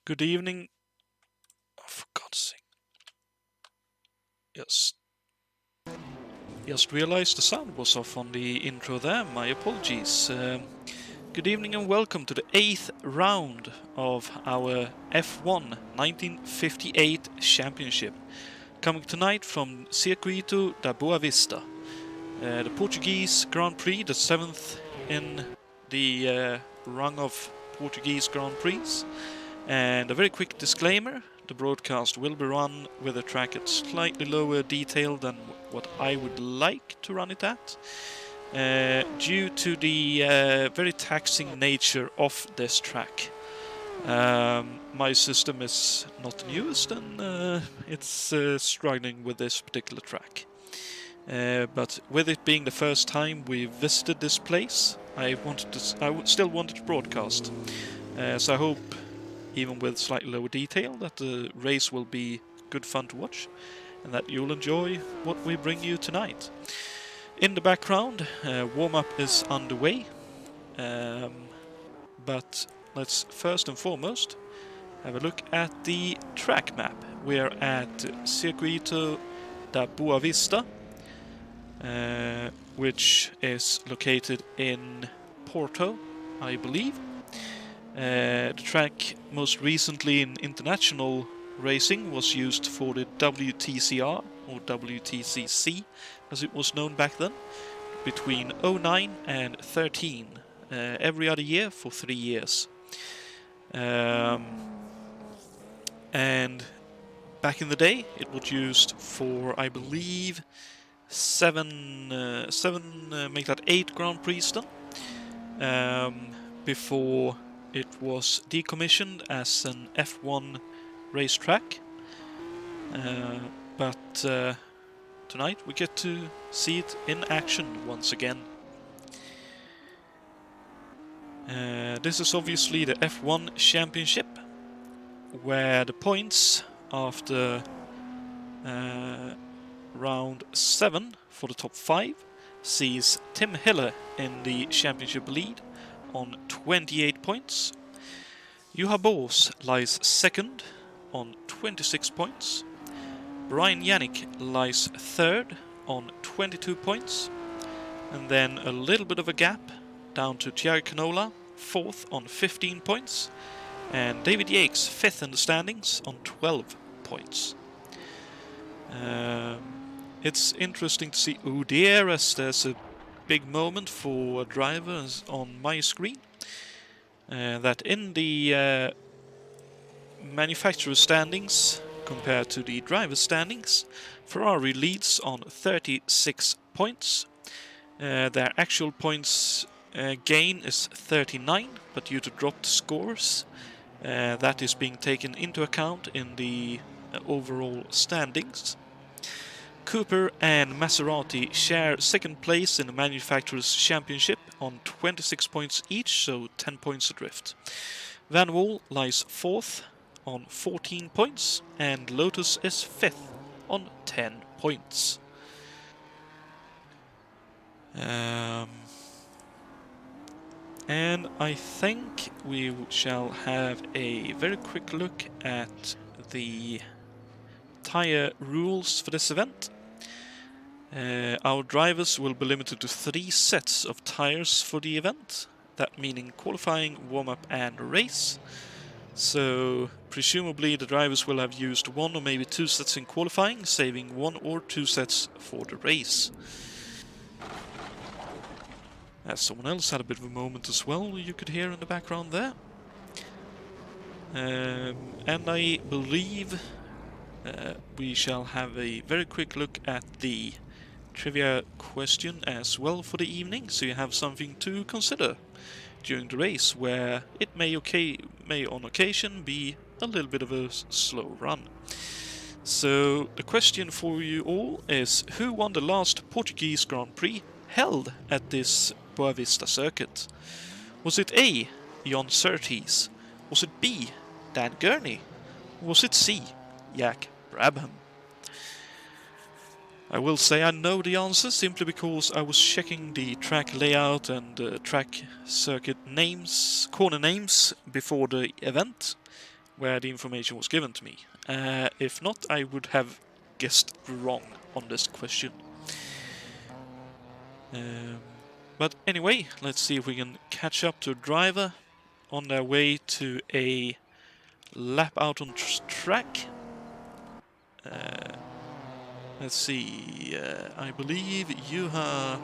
Good evening. Oh, for God's sake. Just realized the sound was off on the intro there. My apologies. Good evening and welcome to the 8th round of our F1 1958 Championship. Coming tonight from Circuito da Boavista. The Portuguese Grand Prix, the 7th in the rung of Portuguese Grand Prix. And a very quick disclaimer, the broadcast will be run with a track at slightly lower detail than what I would like to run it at, due to the very taxing nature of this track. My system is not the newest and it's struggling with this particular track. But with it being the first time we visited this place, I still wanted to broadcast. So I hope, even with slightly lower detail, that the race will be good fun to watch and that you'll enjoy what we bring you tonight. In the background, warm-up is underway, but let's first and foremost have a look at the track map. We're at Circuito da Boavista, which is located in Porto, I believe. The track most recently in international racing was used for the WTCR, or WTCC as it was known back then, between 09 and 13, every other year for 3 years. And back in the day it was used for, I believe, 8 Grand Prix then, before it was decommissioned as an F1 racetrack, but tonight we get to see it in action once again. This is obviously the F1 Championship, where the points after round 7 for the top 5 sees Tim Hiller in the championship lead on 28 points. Juha Boos lies second on 26 points. Brian Yannick lies third on 22 points. And then a little bit of a gap down to Thierry Canola, fourth on 15 points. And David Yates, fifth in the standings on 12 points. It's interesting to see as there's a big moment for drivers on my screen, that in the manufacturer standings compared to the driver standings, Ferrari leads on 36 points. Their actual points gain is 39, but due to dropped scores, that is being taken into account in the overall standings. Cooper and Maserati share second place in the Manufacturers' Championship on 26 points each, so 10 points adrift. Van Wall lies fourth on 14 points, and Lotus is fifth on 10 points. And I think we shall have a very quick look at the tyre rules for this event. Our drivers will be limited to 3 sets of tyres for the event, that meaning qualifying, warm-up and race. So presumably the drivers will have used 1 or maybe 2 sets in qualifying, saving 1 or 2 sets for the race. As someone else had a bit of a moment as well, you could hear in the background there. And I believe we shall have a very quick look at the trivia question as well for the evening, so you have something to consider during the race, where it may on occasion be a little bit of a slow run. So the question for you all is, who won the last Portuguese Grand Prix held at this Boavista circuit? Was it A, Jon Surtees? Was it B, Dan Gurney? Or was it C, Jack Brabham? I will say I know the answer simply because I was checking the track layout and track circuit names, corner names before the event, where the information was given to me. If not, I would have guessed wrong on this question. But anyway, let's see if we can catch up to a driver on their way to a lap out on track. Let's see, I believe I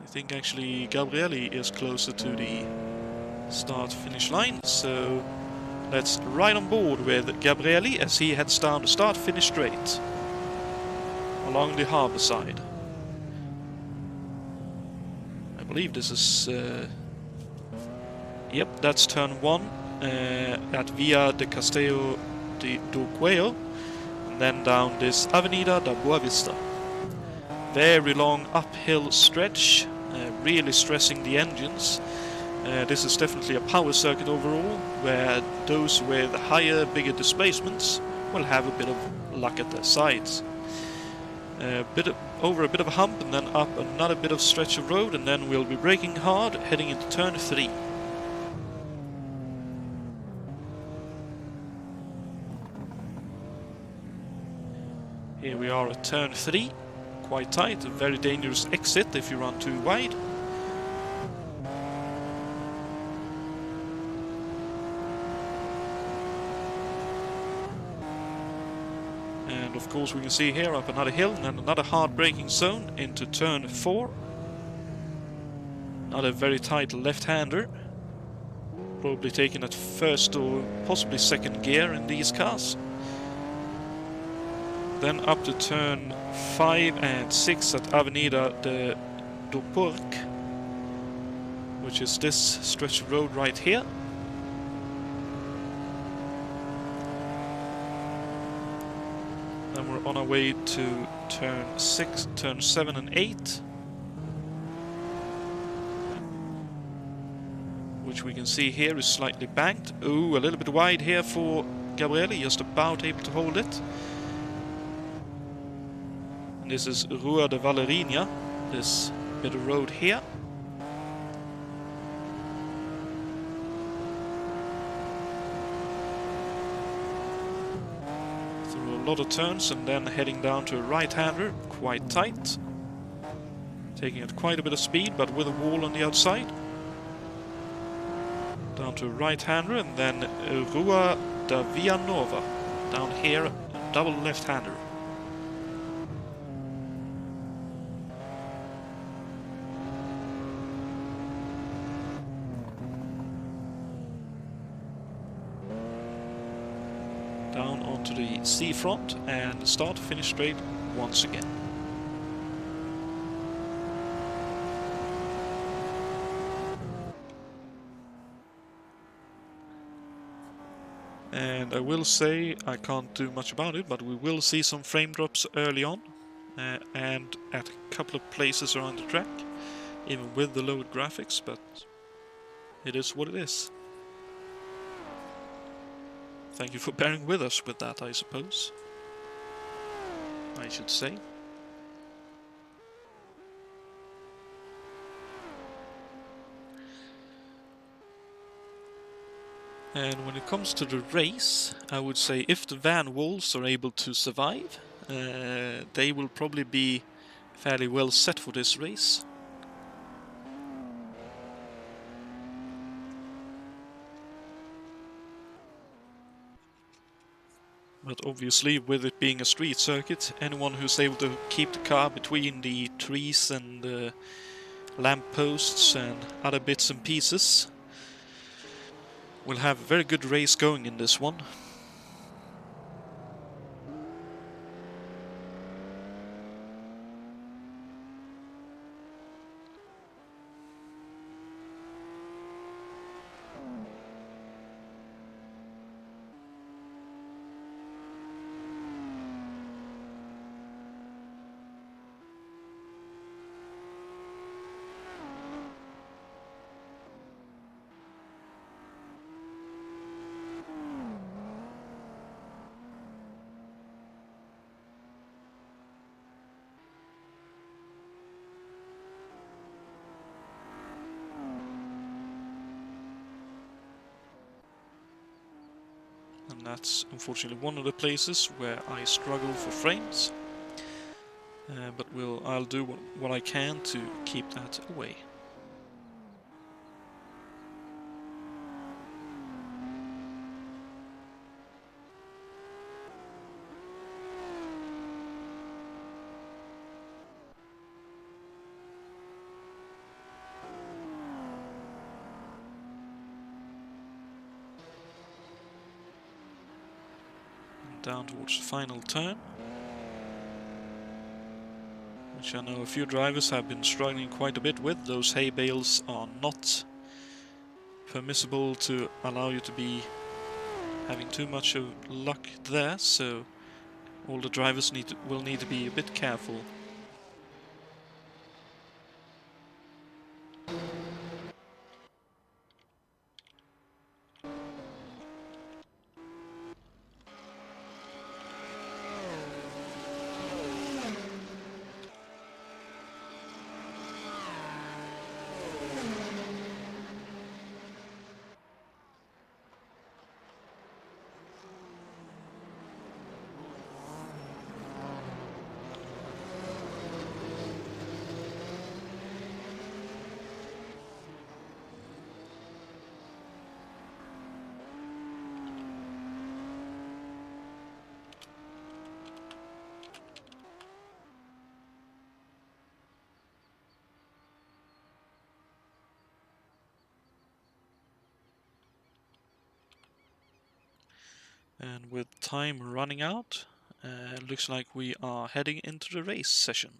think actually Gabriele is closer to the start-finish line, so let's ride on board with Gabriele as he heads down the start-finish straight along the harbour side. I believe this is... yep, that's turn 1 at Via de Castello do Cuello, and then down this Avenida da Boavista. Very long uphill stretch, really stressing the engines. This is definitely a power circuit overall, where those with higher, bigger displacements will have a bit of luck at their sides. Over a bit of a hump and then up another bit of stretch of road, and then we'll be braking hard heading into turn 3. Here we are at turn 3, quite tight, a very dangerous exit if you run too wide. And of course we can see here up another hill and then another hard braking zone into turn 4. Another very tight left-hander, probably taken at first or possibly second gear in these cars. Then up to turn 5 and 6 at Avenida de do Porc, which is this stretch of road right here. Then we're on our way to turn 6, turn 7 and 8, which we can see here is slightly banked. Ooh, a little bit wide here for Gabriele, just about able to hold it. And this is Rua de Valerinia, this bit of road here. Through a lot of turns and then heading down to a right-hander, quite tight. Taking at quite a bit of speed, but with a wall on the outside. Down to a right-hander and then Rua da Villanova. Down here, double left-hander. Down onto the seafront and start to finish straight once again. And I will say, I can't do much about it, but we will see some frame drops early on and at a couple of places around the track, even with the lowered graphics, but it is what it is. Thank you for bearing with us with that, I suppose. I should say. And when it comes to the race, I would say if the van walls are able to survive, they will probably be fairly well set for this race. But obviously, with it being a street circuit, anyone who's able to keep the car between the trees and lampposts and other bits and pieces will have a very good race going in this one. and that's unfortunately one of the places where I struggle for frames. But I'll do what I can to keep that away. Down towards the final turn, which I know a few drivers have been struggling quite a bit with. Those hay bales are not permissible to allow you to be having too much of luck there, so all the drivers will need to be a bit careful. And with time running out, looks like we are heading into the race session.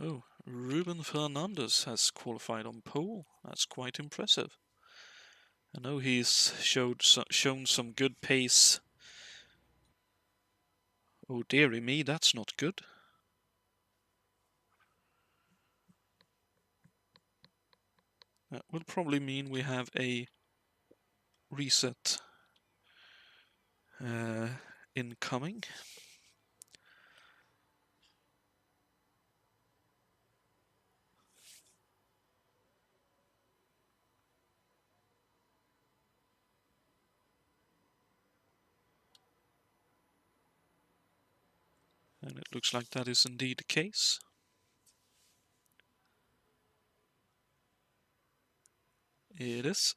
Oh, Ruben Fernandez has qualified on pole. That's quite impressive. I know he's shown some good pace. Oh dearie me, that's not good. That will probably mean we have a reset incoming. And it looks like that is indeed the case. It is.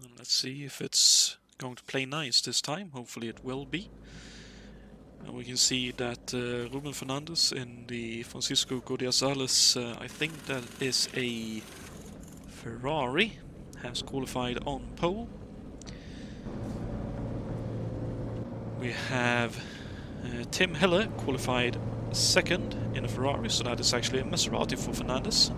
And let's see if it's going to play nice this time. Hopefully it will be. And we can see that Ruben Fernandez in the Francisco Godiazales, I think that is a Ferrari, has qualified on pole. We have Tim Heller qualified second in a Ferrari, so that is actually a Maserati for Fernandez.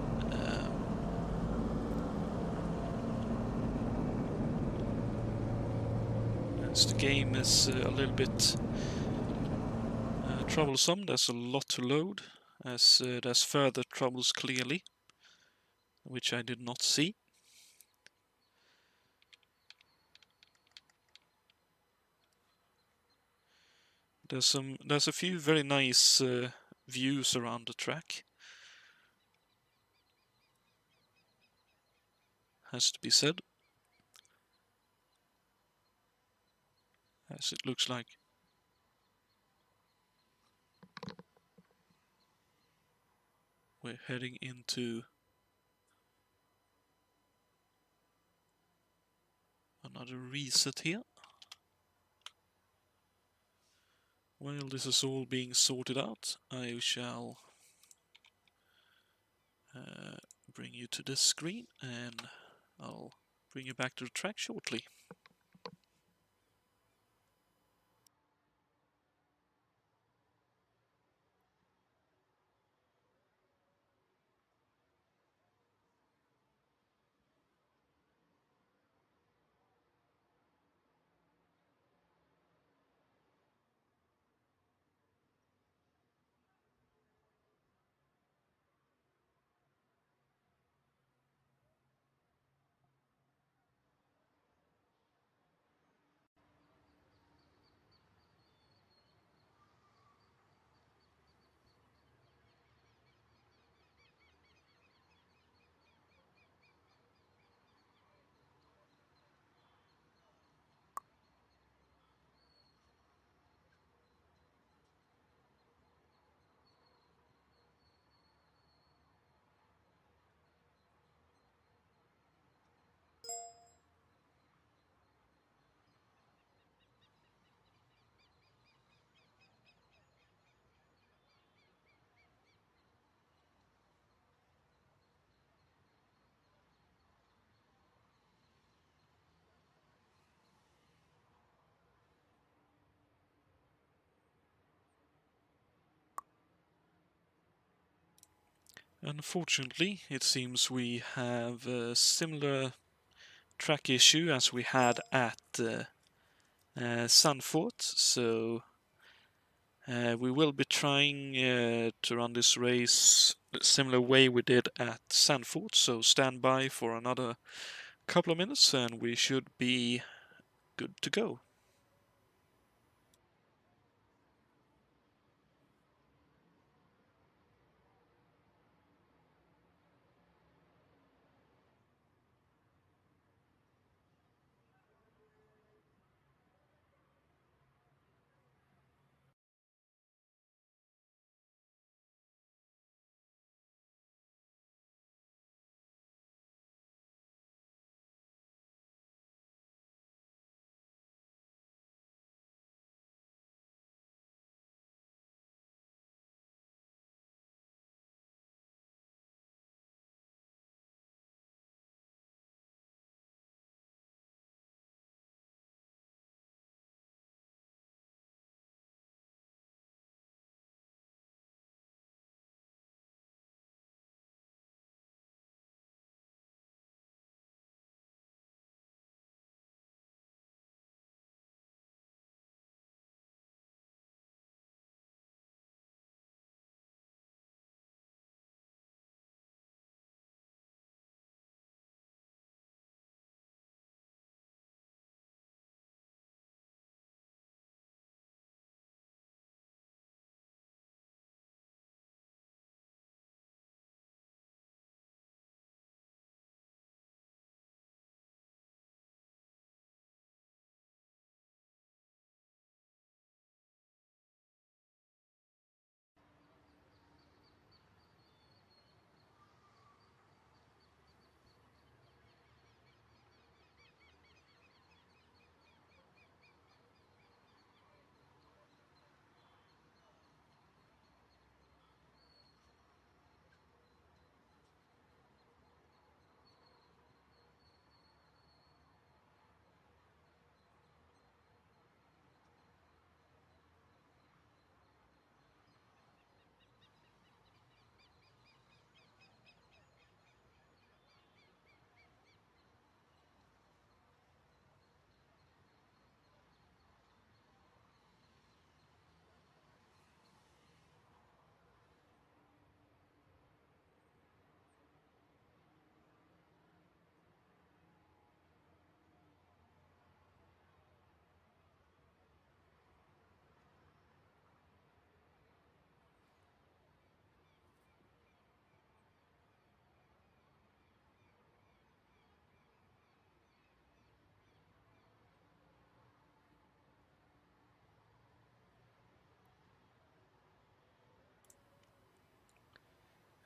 as the game is a little bit troublesome. There's a lot to load, as there's further troubles clearly, which I did not see. There's a few very nice views around the track, has to be said, as it looks like we're heading into another reset here. While this is all being sorted out, I shall bring you to this screen, and I'll bring you back to the track shortly. Unfortunately, it seems we have a similar track issue as we had at Sunfort, so we will be trying to run this race the similar way we did at Sandford, so stand by for another couple of minutes and we should be good to go.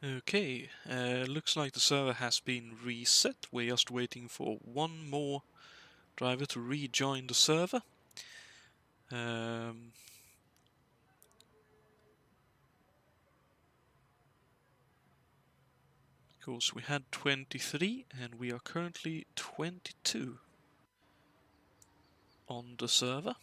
Okay, looks like the server has been reset. We're just waiting for one more driver to rejoin the server. Because we had 23 and we are currently 22 on the server.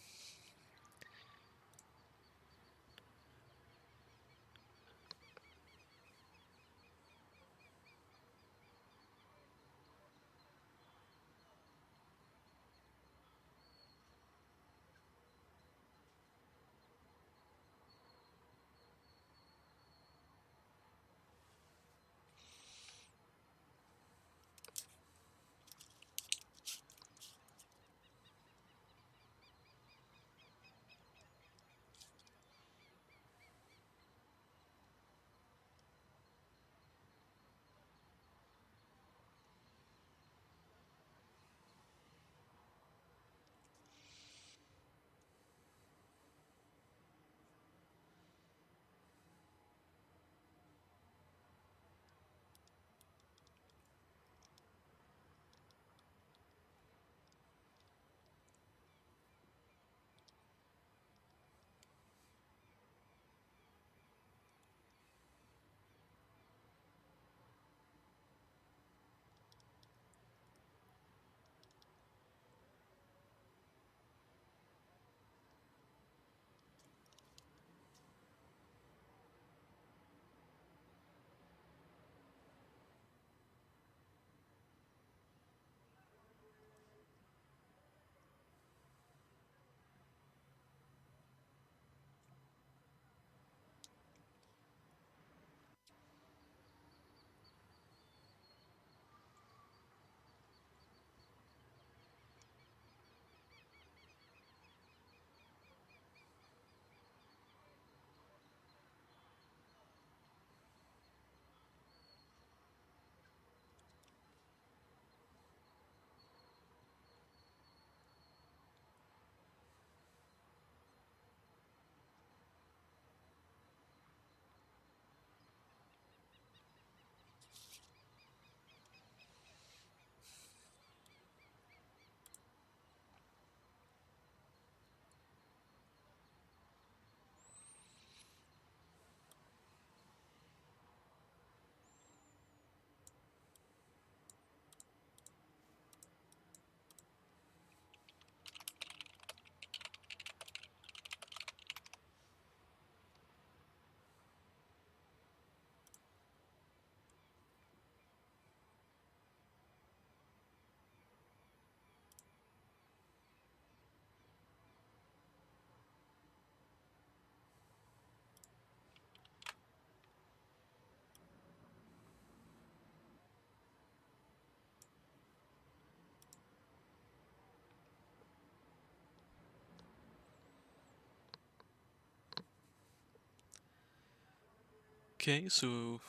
Okay, so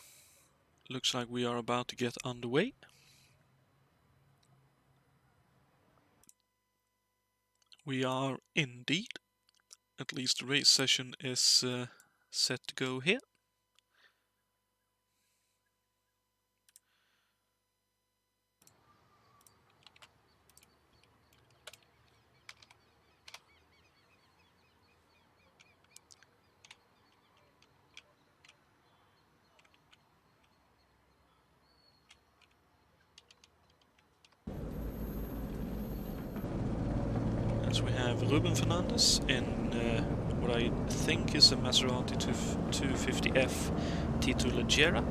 looks like we are about to get underway. We are indeed. At least the race session is set to go here. As we have Ruben Fernandez in what I think is a Maserati 250F T2 Leggera.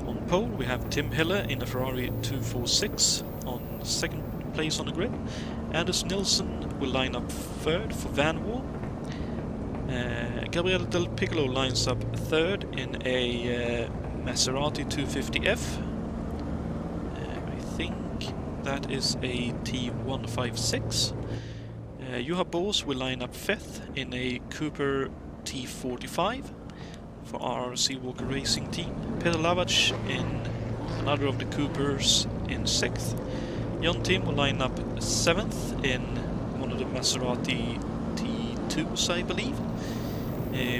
On pole we have Tim Hiller in a Ferrari 246 on second place on the grid. Anders Nilsson will line up third for Van Wall. Gabriele Del Piccolo lines up third in a Maserati 250F. I think that is a T156. Juha Boos will line up fifth in a Cooper T45 for our Seawalker Racing team. Peter Lavac in another of the Coopers in sixth. Jon Tim will line up seventh in one of the Maserati T2s, I believe.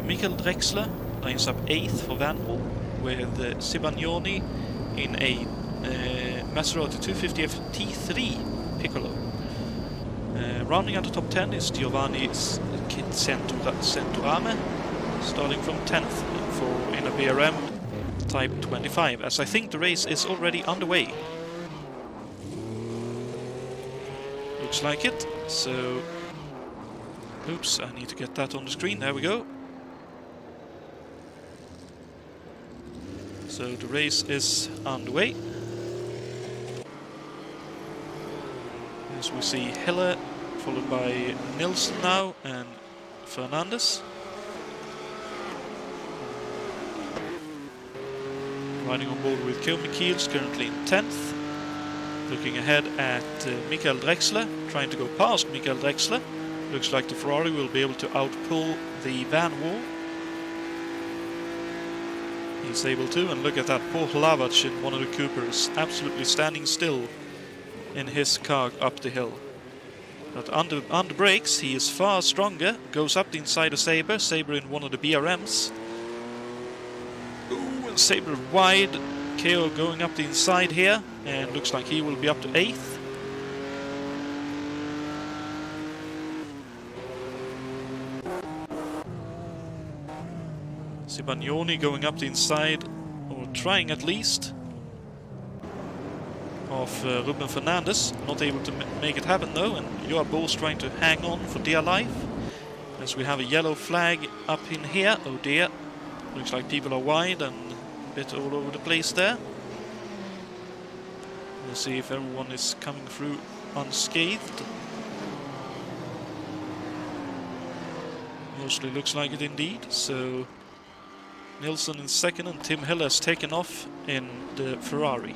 Miguel Drexler lines up eighth for Van Wall, with Sibagnoni in a Maserati 250 FT3 Piccolo. Rounding out the top 10 is Giovanni Centurame, starting from 10th in a BRM Type 25, as I think the race is already underway. Looks like it, so... Oops, I need to get that on the screen, there we go. So the race is underway. As we see Hille, followed by Nilsson now, and Fernandez. Riding on board with Michiels, currently in 10th. Looking ahead at Miguel Drexler, trying to go past Miguel Drexler. Looks like the Ferrari will be able to outpull the van wall. He's able to, and look at that poor Hlavac in one of the Coopers, absolutely standing still in his car up the hill. But under brakes, he is far stronger, goes up the inside of Saber, Saber in one of the BRMs. Ooh, and Saber wide, KO going up the inside here, and looks like he will be up to 8th. Sibagnoni going up the inside, or trying at least, of Ruben Fernandez. Not able to make it happen though, and Joa Bo's trying to hang on for dear life. As we have a yellow flag up in here. Oh dear. Looks like people are wide and a bit all over the place there. We'll see if everyone is coming through unscathed. Mostly looks like it indeed, so... Nilsson in 2nd and Tim Hille has taken off in the Ferrari.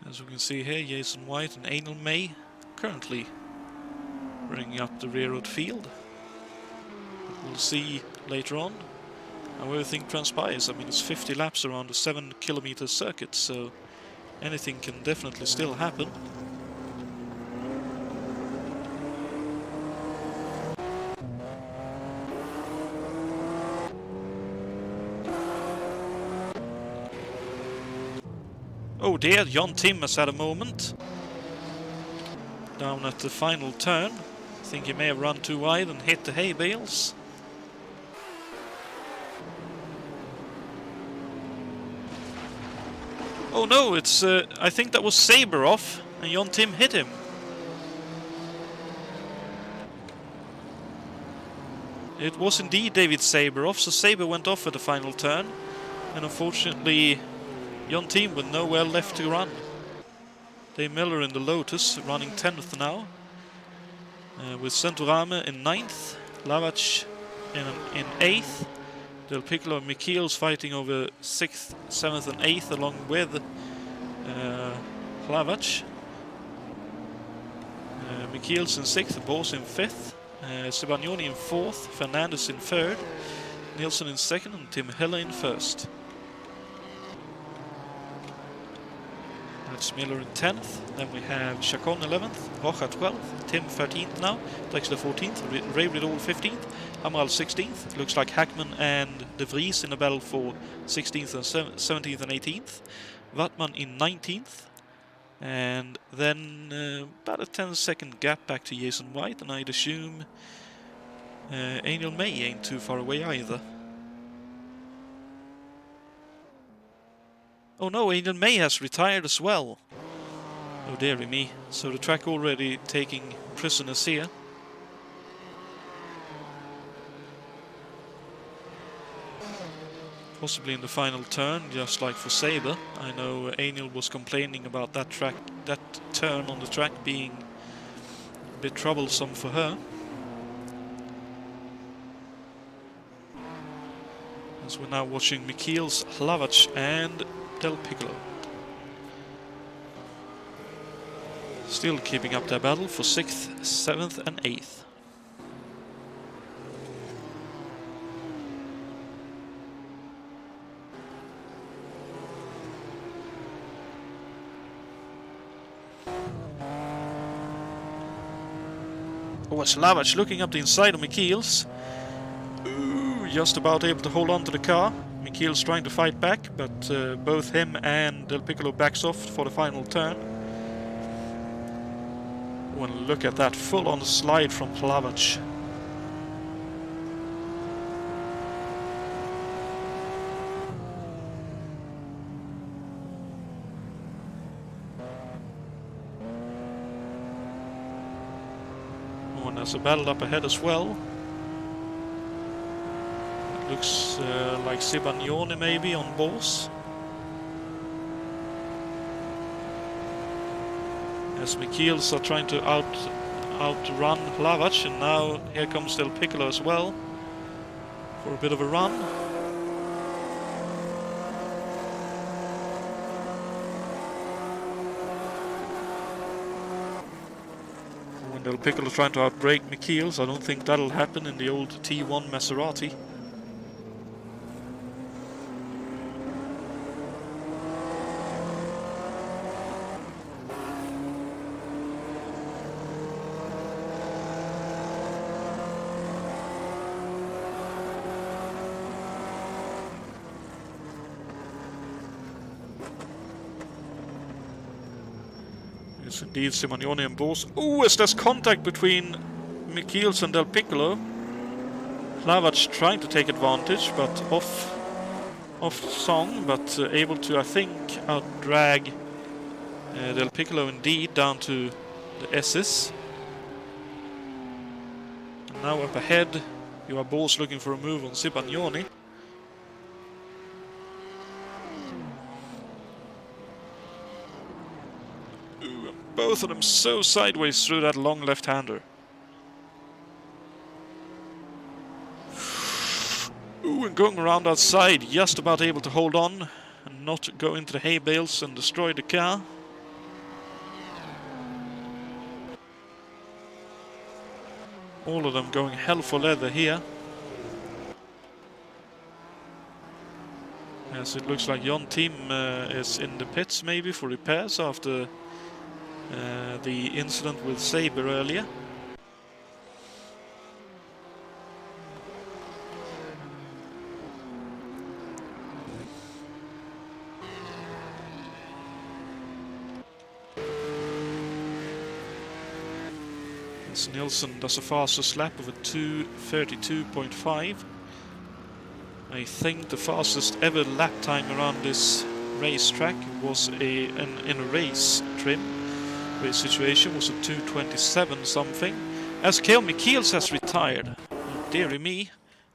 As we can see here, Jason White and Anil May currently bringing up the rear of the field. We'll see later on how everything transpires. I mean, it's 50 laps around a 7-kilometer circuit, so anything can definitely still happen. Oh dear, Jon Tim has had a moment down at the final turn. I think he may have run too wide and hit the hay bales. Oh no, it's I think that was Saber off and Jon Tim hit him. It was indeed David Saber off, so Saber went off at the final turn, and unfortunately Jon Tim with nowhere left to run. Dave Miller in the Lotus, running 10th now, with Centurame in 9th, Hlavac in 8th, Del Piccolo and Michiels fighting over 6th, 7th and 8th along with Hlavac. Michiels in 6th, Bos in 5th, Sibagnoni in 4th, Fernandez in 3rd, Nilsson in 2nd and Tim Hille in 1st. That's Miller in 10th, then we have Chacon 11th, Rocha 12th, Tim 13th now, Drexler 14th, Ray Riddle 15th, Amaral 16th, looks like Hackman and De Vries in a battle for 16th and 17th and 18th, Wattmann in 19th, and then about a 10-second gap back to Jason White, and I'd assume Anil May ain't too far away either. Oh no, Anil May has retired as well. Oh dearie me. So the track already taking prisoners here. Possibly in the final turn, just like for Saber. I know Anil was complaining about that turn on the track being a bit troublesome for her. So we're now watching Mikhail's Hlavac and Del Piccolo. Still keeping up their battle for 6th, 7th and 8th. Oh, it's Hlavac looking up the inside of Mikhail's. Ooh, just about able to hold on to the car. Mikhail's trying to fight back, but both him and Del Piccolo backs off for the final turn. Oh, and look at that full-on slide from Hlavac. Oh, and there's a battle up ahead as well. It looks like Sibagnone maybe on Bors. As Mikhails are trying to outrun Hlavac, and now here comes Del Piccolo as well for a bit of a run. When Del Piccolo trying to outbrake Mikhails, I don't think that'll happen in the old T1 Maserati. Yes, indeed, Sibagnone and Bors. Oh, is there's contact between Mikhails and Del Piccolo. Hlavac trying to take advantage, but off song, but able to, I think, outdrag Del Piccolo indeed down to the S's. And now up ahead, you are Bors looking for a move on Sibagnone. Both of them so sideways through that long left-hander. Ooh, and going around outside, just about able to hold on and not go into the hay bales and destroy the car. All of them going hell for leather here. As it looks like Jonatan is in the pits maybe for repairs after the incident with Saber earlier. As Nilsson does a fastest lap of a 2:32.5. I think the fastest ever lap time around this racetrack was in a race trim. Race situation was a 2:27 something. As KO Mikhails has retired. Oh, dearie me.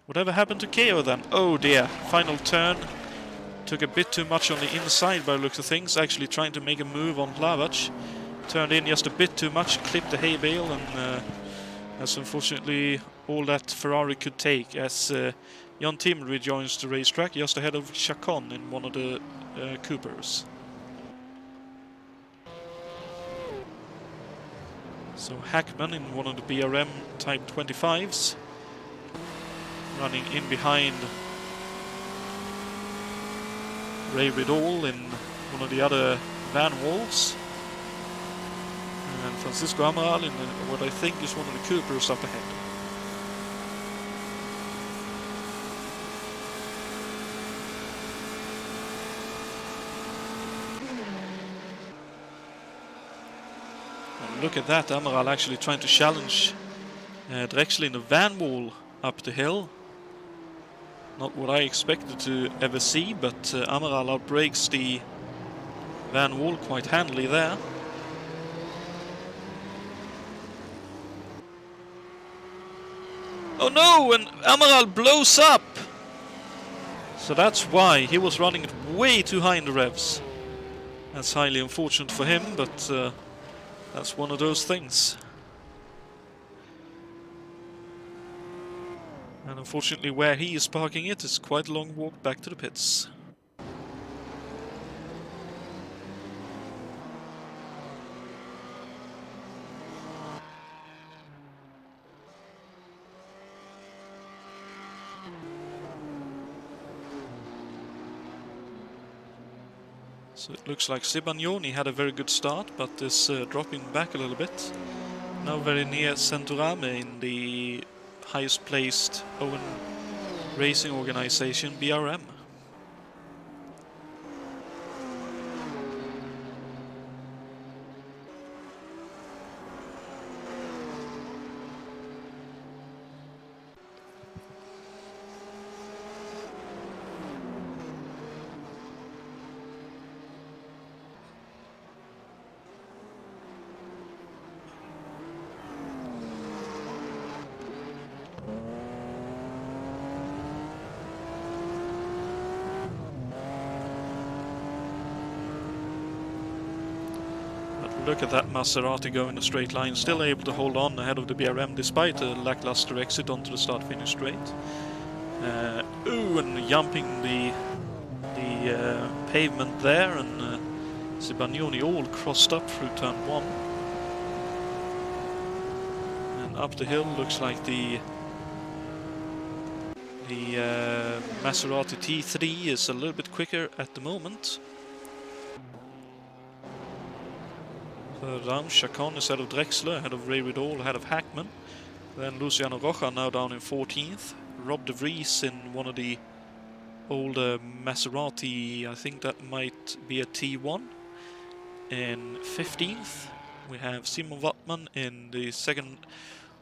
Whatever happened to KO then? Oh dear. Final turn. Took a bit too much on the inside by the looks of things. Actually trying to make a move on Hlavac. Turned in just a bit too much. Clipped the hay bale. And that's unfortunately all that Ferrari could take. As Jonatan rejoins the racetrack just ahead of Chacon in one of the Coopers. So Hackman in one of the BRM Type 25s, running in behind Ray Riddall in one of the other van walls, and Francisco Amaral in what I think is one of the Coopers up ahead. Look at that, Amaral actually trying to challenge Drexler in the van wall up the hill. Not what I expected to ever see, but Amaral outbreaks the van wall quite handily there. Oh no, and Amaral blows up! So that's why he was running it way too high in the revs. That's highly unfortunate for him, but that's one of those things. And unfortunately where he is parking it is quite a long walk back to the pits. So it looks like Sibagnoni had a very good start, but is dropping back a little bit. Now very near Centurame in the highest placed Owen racing organization, BRM. Look at that Maserati going a straight line, still able to hold on ahead of the BRM despite a lackluster exit onto the start-finish straight. And jumping the pavement there, and Sibagnoni all crossed up through turn 1. And up the hill looks like the Maserati T3 is a little bit quicker at the moment. Down, Chacon is ahead of Drexler, ahead of Ray Riddle, ahead of Hackman. Then Luciano Rocha now down in 14th. Rob de Vries in one of the older Maserati, I think that might be a T1. In 15th, we have Simon Wattman in the second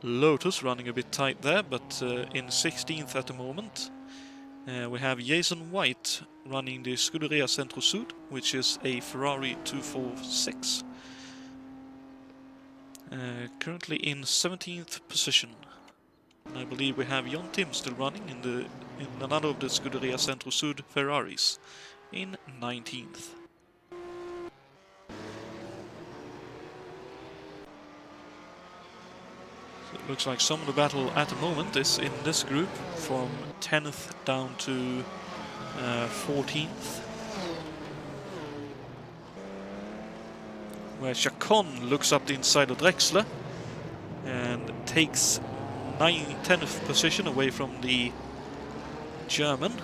Lotus, running a bit tight there, but in 16th at the moment. We have Jason White running the Scuderia Centro Sud, which is a Ferrari 246. Currently in 17th position. And I believe we have Jon Tim still running in another of the Scuderia Centro Sud Ferraris in 19th. So it looks like some of the battle at the moment is in this group from 10th down to 14th. Where Chacon looks up the inside of Drexler and takes 10th position away from the German.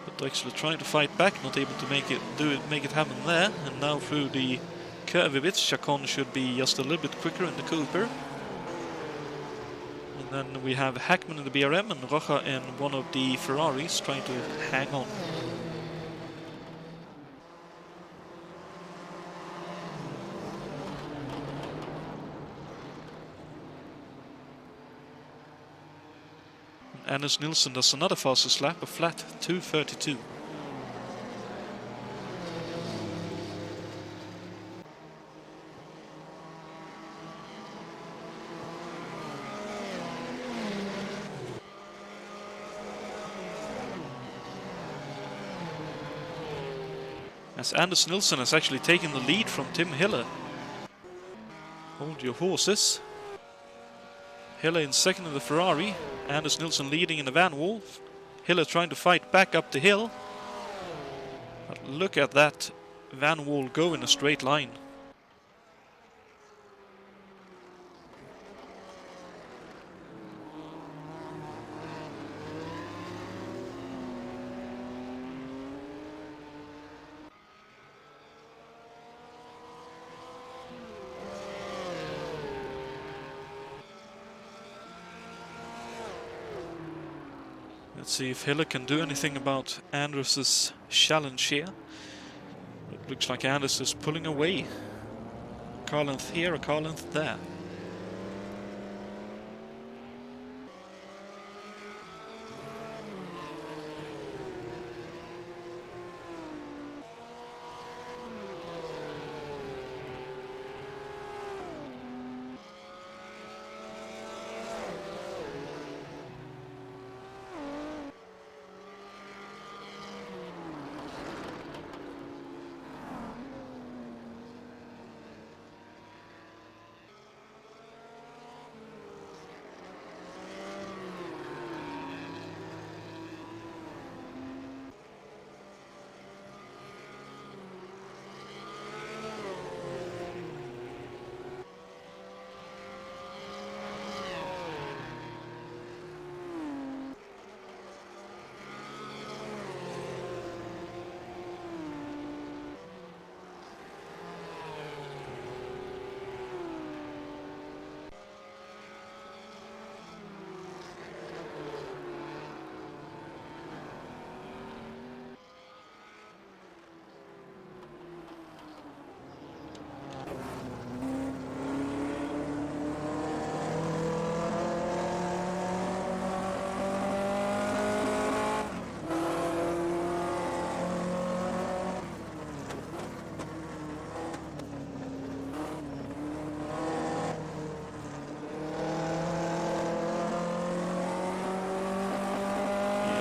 But Drexler trying to fight back, not able to make it happen there. And now through the curve a bit, Chacon should be just a little bit quicker in the Cooper. And then we have Hackman in the BRM and Rocha in one of the Ferraris trying to hang on. Anders Nilsson does another fastest lap, a flat 2:32. As Anders Nilsson has actually taken the lead from Tim Hiller. Hold your horses. Hiller in second in the Ferrari. Anders Nilsson leading in the Van Wall. Hiller trying to fight back up the hill. But look at that Van Wall go in a straight line. Let's see if Hiller can do anything about Anders' challenge here. It looks like Anders is pulling away. Car length here, a car length there.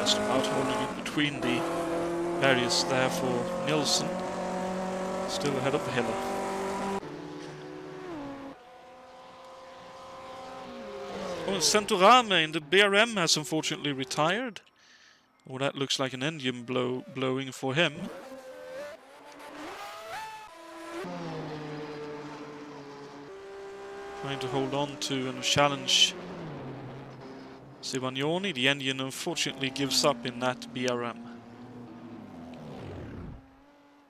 just about holding it between the barriers there for Nilsson. Still ahead of Hiller. Well, Centorame in the BRM has unfortunately retired. Oh, that looks like an engine blowing for him. Trying to hold on to and challenge Sivagnoni. The engine unfortunately gives up in that BRM.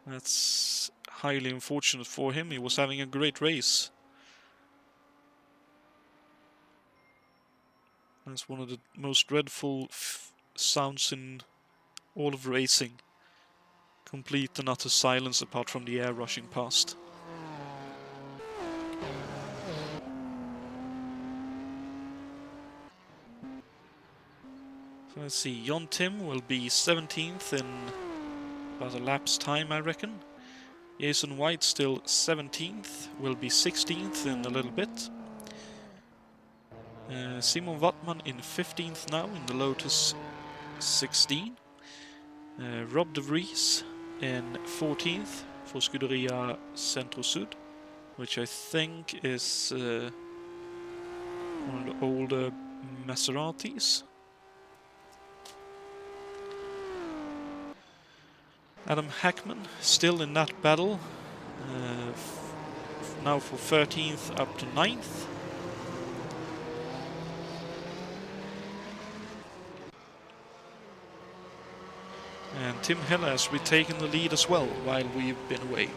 That's highly unfortunate for him. He was having a great race. That's one of the most dreadful sounds in all of racing. Complete and utter silence apart from the air rushing past. So let's see, Jonatan will be 17th in about a lap's time, I reckon. Jason White still 17th, will be 16th in a little bit. Simon Wattman in 15th now in the Lotus 16. Rob de Vries in 14th for Scuderia Centro Sud, which I think is one of the older Maseratis. Adam Hackman still in that battle, now for 13th up to 9th. And Tim Hiller has retaken the lead as well while we've been away.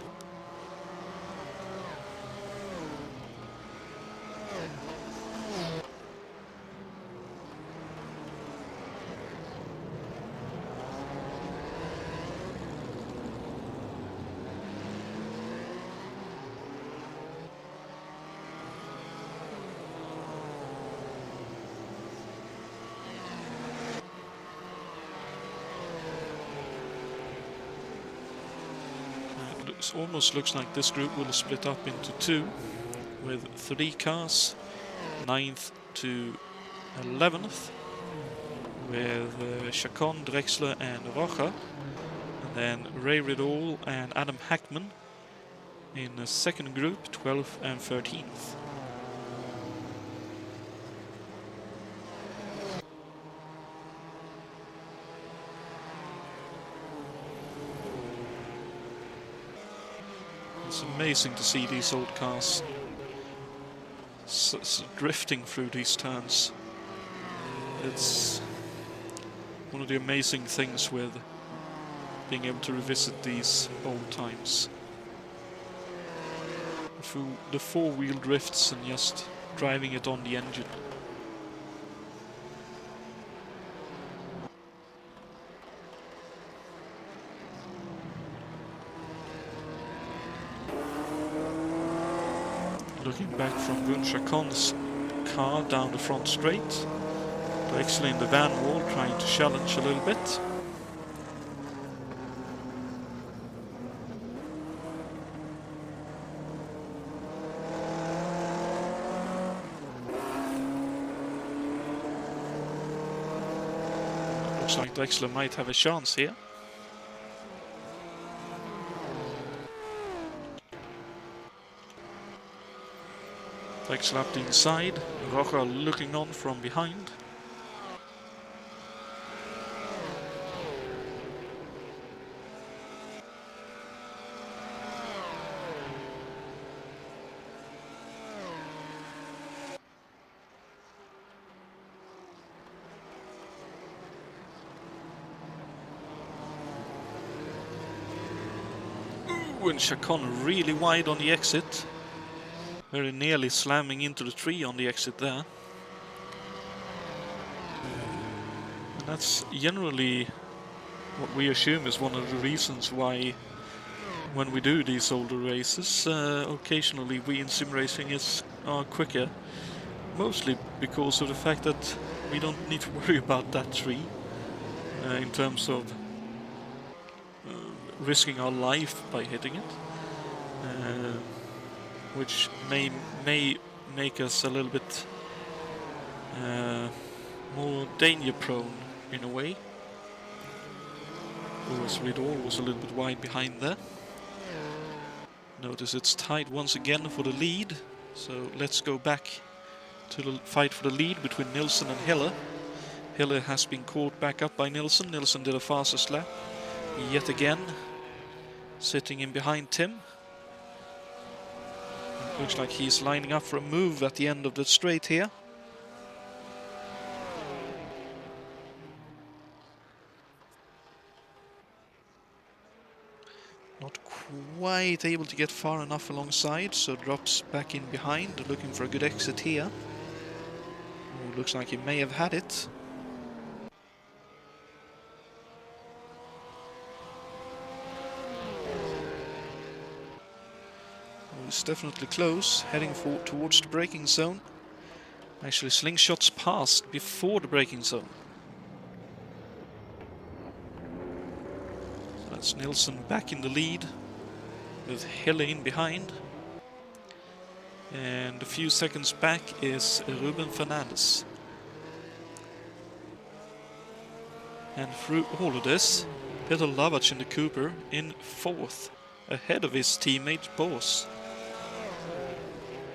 It almost looks like this group will split up into two, with 3 cars, 9th to 11th, with Chacon, Drexler and Rocha, and then Ray Riddle and Adam Hackman in the second group, 12th and 13th. It's amazing to see these old cars drifting through these turns. It's one of the amazing things with being able to revisit these old times. Through the 4-wheel drifts and just driving it on the engine. Looking back from Gun Chacon's car down the front straight. Drexler in the van wall trying to challenge a little bit. Looks like Drexler might have a chance here. Drexler up the inside, Rocha looking on from behind. Ooh, and Chacon really wide on the exit. Very nearly slamming into the tree on the exit there. And that's generally what we assume is one of the reasons why, when we do these older races, occasionally we in sim racing are quicker. Mostly because of the fact that we don't need to worry about that tree in terms of risking our life by hitting it. Which may make us a little bit more danger prone in a way. Whereas Ridor was a little bit wide behind there. Notice it's tight once again for the lead. So let's go back to the fight for the lead between Nilsson and Hiller. Hiller has been caught back up by Nilsson. Nilsson did a fastest lap yet again, sitting in behind Tim. It looks like he's lining up for a move at the end of the straight here. Not quite able to get far enough alongside, so drops back in behind, looking for a good exit here. Oh, looks like he may have had it. Oh, it's definitely close, heading towards the braking zone. Actually, slingshots passed before the braking zone. That's Nilsson back in the lead, with Hille in behind. And a few seconds back is Ruben Fernandez. And through all of this, Peter Lavac in the Cooper in 4th, ahead of his teammate Boas.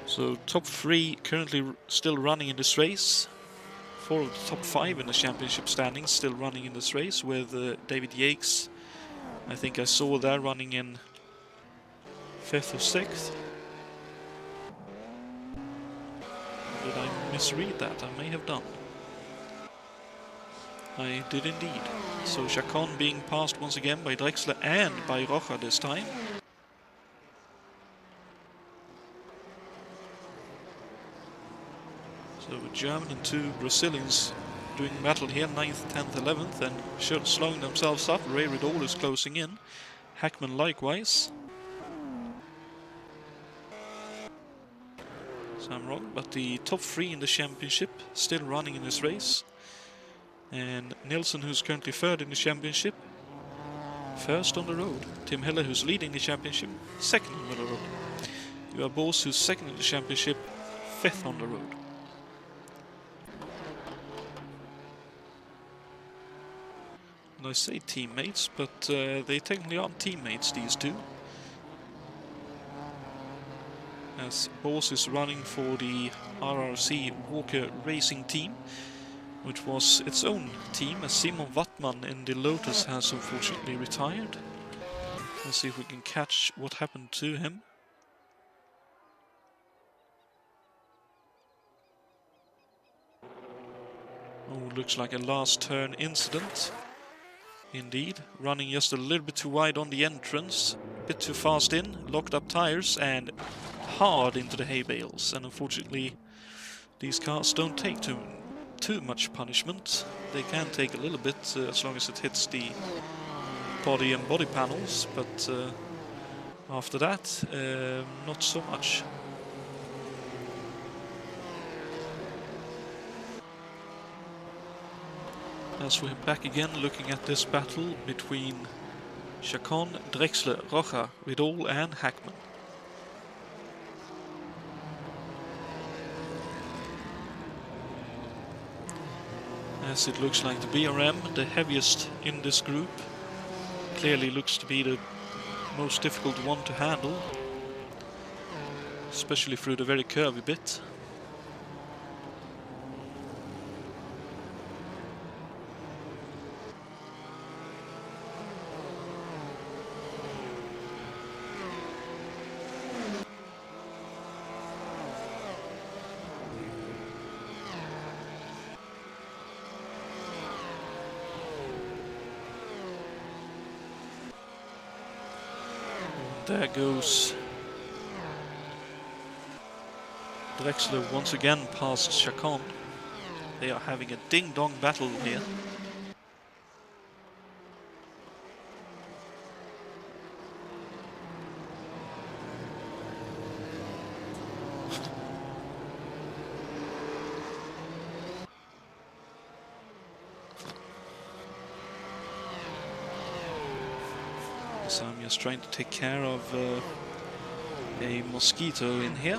So top 3 currently still running in this race. 4 of the top 5 in the championship standings still running in this race, with David Yates, I think I saw there, running in 5th or 6th. Did I misread that? I may have done. I did indeed. So Chacon being passed once again by Drexler and by Rocha this time. So a German and 2 Brazilians doing battle here, 9th, 10th, 11th, and slowing themselves up. Ray Ridol is closing in. Hackman likewise. So I'm wrong, but the top 3 in the championship still running in this race. And Nilsson, who's currently 3rd in the championship, 1st on the road. Tim Hiller, who's leading the championship, 2nd on the road. You have Bos, who's 2nd in the championship, 5th on the road. And I say teammates, but they technically aren't teammates, these two. As Bos is running for the RRC Walker Racing team, which was its own team, as Simon Wattman in the Lotus has unfortunately retired. Let's see if we can catch what happened to him. Oh, looks like a last turn incident. Indeed, running just a little bit too wide on the entrance, a bit too fast in, locked up tires and hard into the hay bales. And unfortunately, these cars don't take too much punishment. They can take a little bit as long as it hits the body and body panels, but after that, not so much. As we're back again looking at this battle between Chacon, Drexler, Rocha, Ridol and Hackman. As it looks like the BRM, the heaviest in this group, clearly looks to be the most difficult one to handle, especially through the very curvy bit. There goes Drexler once again past Chacon. They are having a ding-dong battle here. So I'm just trying to take care of a mosquito in here.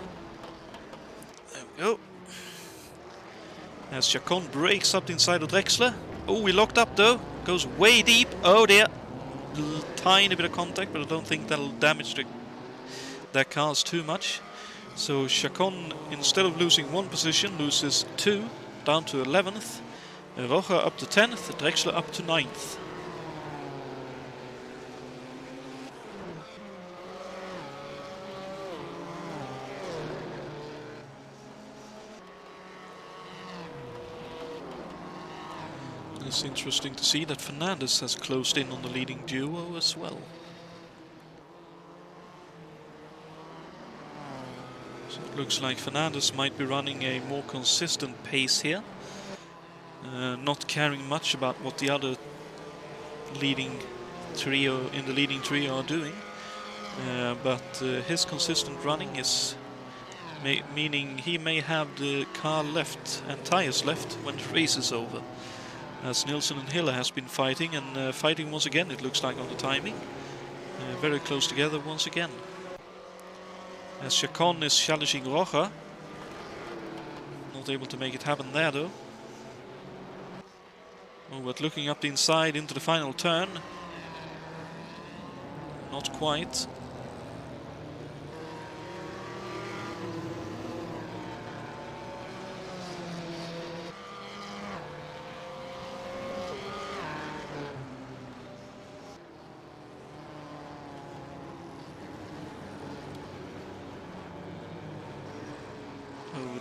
There we go. As Chacon breaks up inside of Drexler. Oh, we locked up though. Goes way deep. Oh dear. tiny bit of contact, but I don't think that'll damage their cars too much. So Chacon, instead of losing 1 position, loses 2, down to 11th. Rocha up to 10th, Drexler up to 9th. It's interesting to see that Fernandez has closed in on the leading duo as well. So it looks like Fernandez might be running a more consistent pace here. Not caring much about what the other leading trio are doing. But his consistent running is meaning he may have the car left and tires left when the race is over. As Nilsson and Hiller has been fighting, and fighting once again, it looks like, on the timing. Very close together once again. As Chacon is challenging Rocha. Not able to make it happen there though. Oh, but looking up the inside into the final turn. Not quite.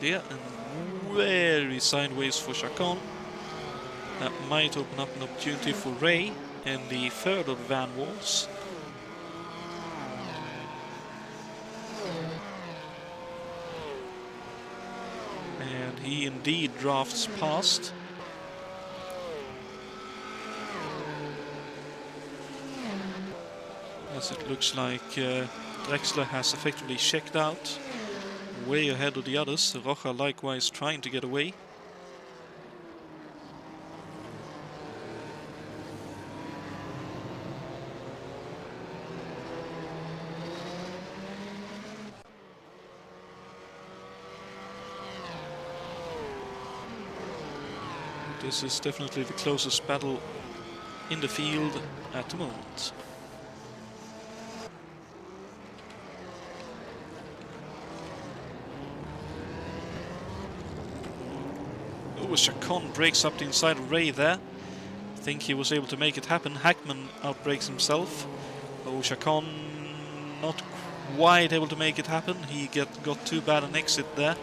And very sideways for Chacon. That might open up an opportunity for Ray in the third of the van walls. And he indeed drafts past. As it looks like Drexler has effectively checked out. Way ahead of the others, Rocha likewise trying to get away. This is definitely the closest battle in the field at the moment. Chacon breaks up the inside of Ray there. I think he was able to make it happen. Hackman outbreaks himself. Oh, Chacon not quite able to make it happen. He got too bad an exit there.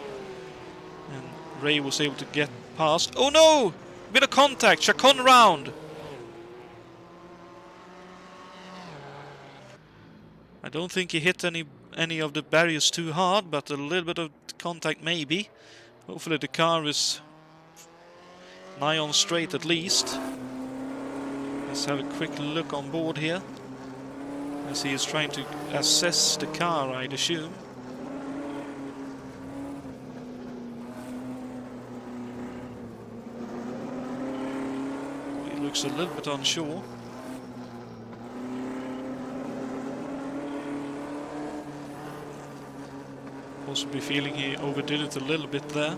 And Ray was able to get past. Oh no! Bit of contact. Chacon round. I don't think he hit any of the barriers too hard, but a little bit of contact maybe. Hopefully the car is nigh on straight at least. Let's have a quick look on board here. As he is trying to assess the car, I'd assume. He looks a little bit unsure. Possibly feeling he overdid it a little bit there.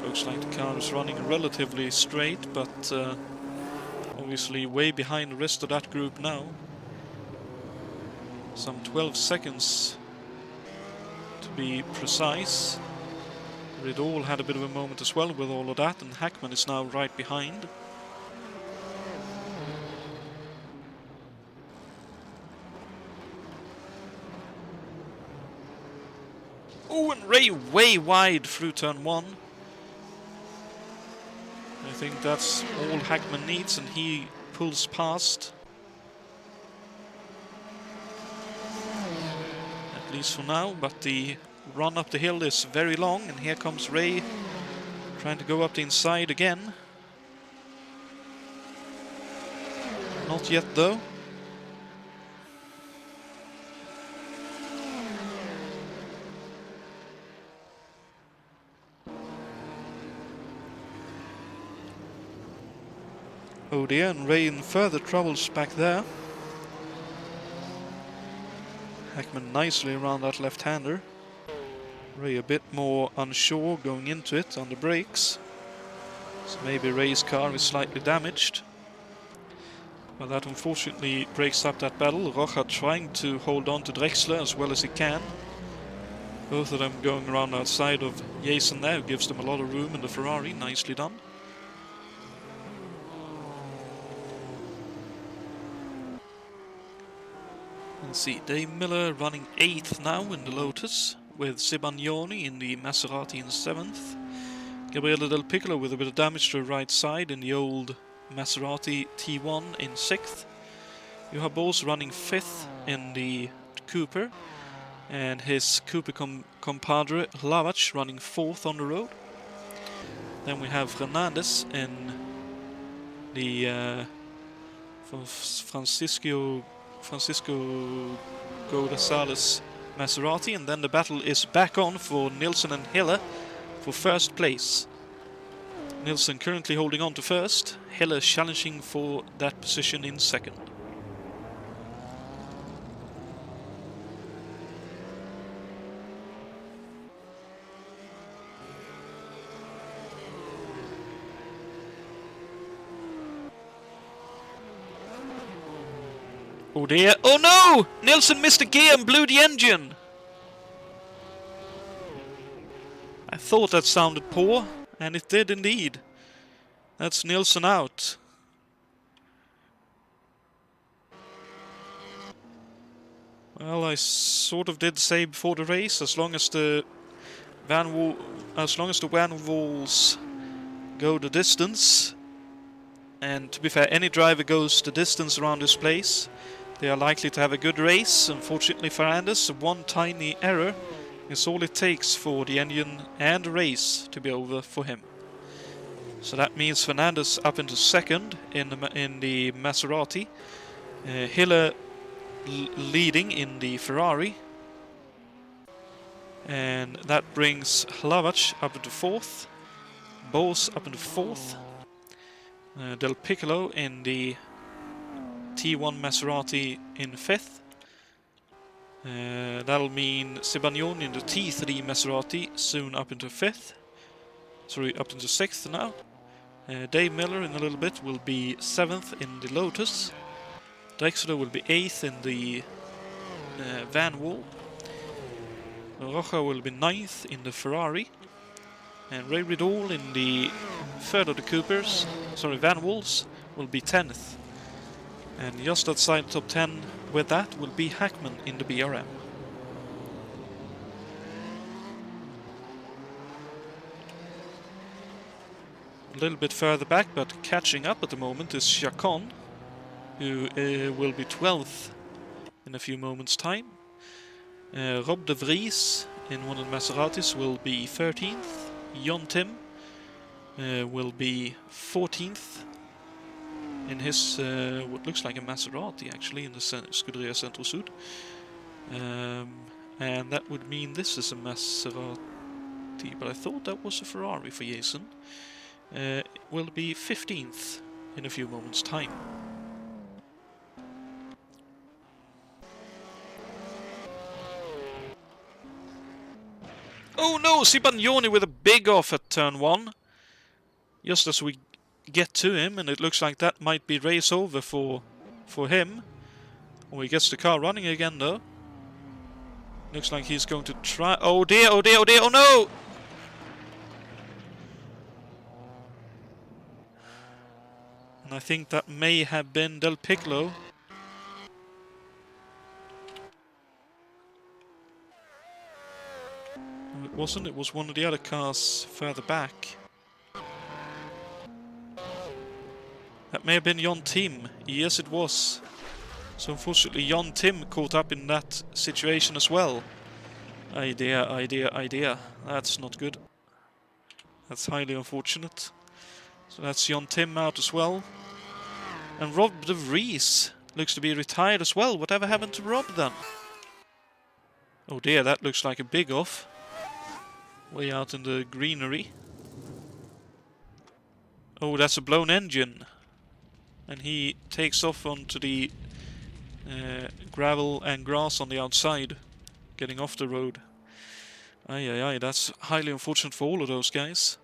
Looks like the car is running relatively straight, but obviously way behind the rest of that group now. Some 12 seconds to be precise. Ridall had a bit of a moment as well with all of that, and Hackman is now right behind. Oh, and Ray way wide through turn 1. I think that's all Hackman needs, and he pulls past. At least for now, but the run up the hill is very long, and here comes Ray trying to go up the inside again. Not yet though. Oh dear, and Ray in further troubles back there. Hackman nicely around that left-hander. Ray a bit more unsure going into it on the brakes. So maybe Ray's car is slightly damaged. But that unfortunately breaks up that battle. Rocha trying to hold on to Drexler as well as he can. Both of them going around outside of Jason there, who gives them a lot of room in the Ferrari. Nicely done. Let's see, Dave Miller running 8th now in the Lotus, with Sibagnoni in the Maserati in 7th. Gabriele Del Piccolo with a bit of damage to the right side in the old Maserati T1 in 6th. You have Bose running 5th in the Cooper, and his Cooper compadre Lavach running 4th on the road. Then we have Fernandez in the Francisco Godasales Maserati, and then the battle is back on for Nilsson and Hiller for first place. Nilsson currently holding on to first, Hiller challenging for that position in second. Oh dear, oh no! Nilsson missed a gear and blew the engine! I thought that sounded poor, and it did indeed. That's Nilsson out. Well, I sort of did say before the race, as long as the Van Walls go the distance, and to be fair, any driver goes the distance around this place, they are likely to have a good race. Unfortunately for Anders, one tiny error is all it takes for the engine and the race to be over for him. So that means Fernandez up into second in the Maserati, Hiller leading in the Ferrari, and that brings Hlavac up into 4th, Bose up into 4th, Del Piccolo in the T1 Maserati in 5th. That'll mean Sibagnoni in the T3 Maserati soon up into 5th. Sorry, up into 6th now. Dave Miller in a little bit will be 7th in the Lotus. Drexler will be 8th in the Van Wall. Rocha will be 9th in the Ferrari. And Ray Riddle in the third of the Coopers, sorry, Van Walls, will be 10th. And just outside top 10 with that will be Hackman in the BRM. A little bit further back, but catching up at the moment, is Chacon, who will be 12th in a few moments' time. Rob de Vries in one of the Maseratis will be 13th. Jon Tim will be 14th in his what looks like a Maserati actually, in the Scuderia Centro Sud. And that would mean this is a Maserati, but I thought that was a Ferrari for Jason. Will be 15th in a few moments' time. Oh no, Sibagnoni with a big off at turn 1. Just as we get to him, and it looks like that might be race over for him. Oh, he gets the car running again though. Looks like he's going to try... Oh dear, oh dear, oh dear, oh no! And I think that may have been Del Piccolo. No, it wasn't, it was one of the other cars further back. That may have been Jon Tim. Yes, it was. So unfortunately, Jon Tim caught up in that situation as well. Idea. That's not good. That's highly unfortunate. So that's Jon Tim out as well. And Rob de Vries looks to be retired as well. Whatever happened to Rob then? Oh dear, that looks like a big off. Way out in the greenery. Oh, that's a blown engine. And he takes off onto the gravel and grass on the outside, getting off the road. Aye, that's highly unfortunate for all of those guys.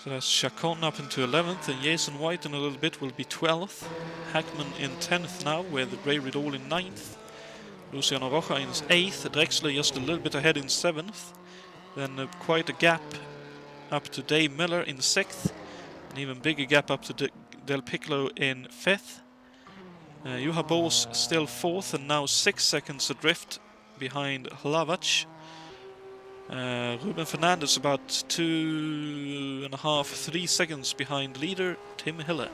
So that's Chacon up into 11th, and Jason White in a little bit will be 12th. Hackman in 10th now, with Ray Riddle in 9th. Luciano Roja in 8th, Drexler just a little bit ahead in 7th. Then quite a gap up to Dave Miller in 6th. An even bigger gap up to Del Piccolo in 5th. Juha Boos still 4th and now 6 seconds adrift behind Hlavac. Ruben Fernandez about 2.5, 3 seconds behind leader Tim Hiller.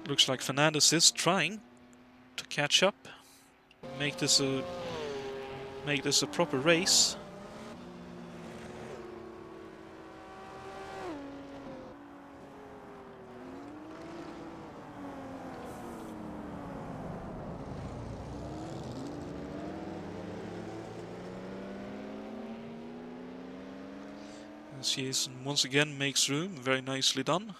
Looks like Fernandez is trying to catch up, make this a proper race. As Jason once again makes room, very nicely done.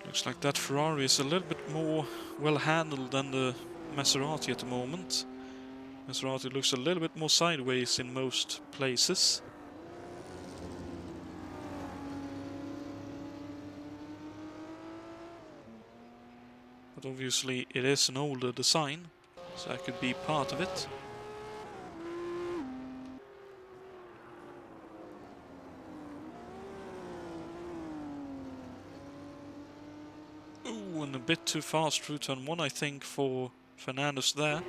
Looks like that Ferrari is a little bit more well handled than the Maserati at the moment. Maserati looks a little bit more sideways in most places. But obviously it is an older design, so that could be part of it. Ooh, and a bit too fast through turn 1, I think, for Fernandez there.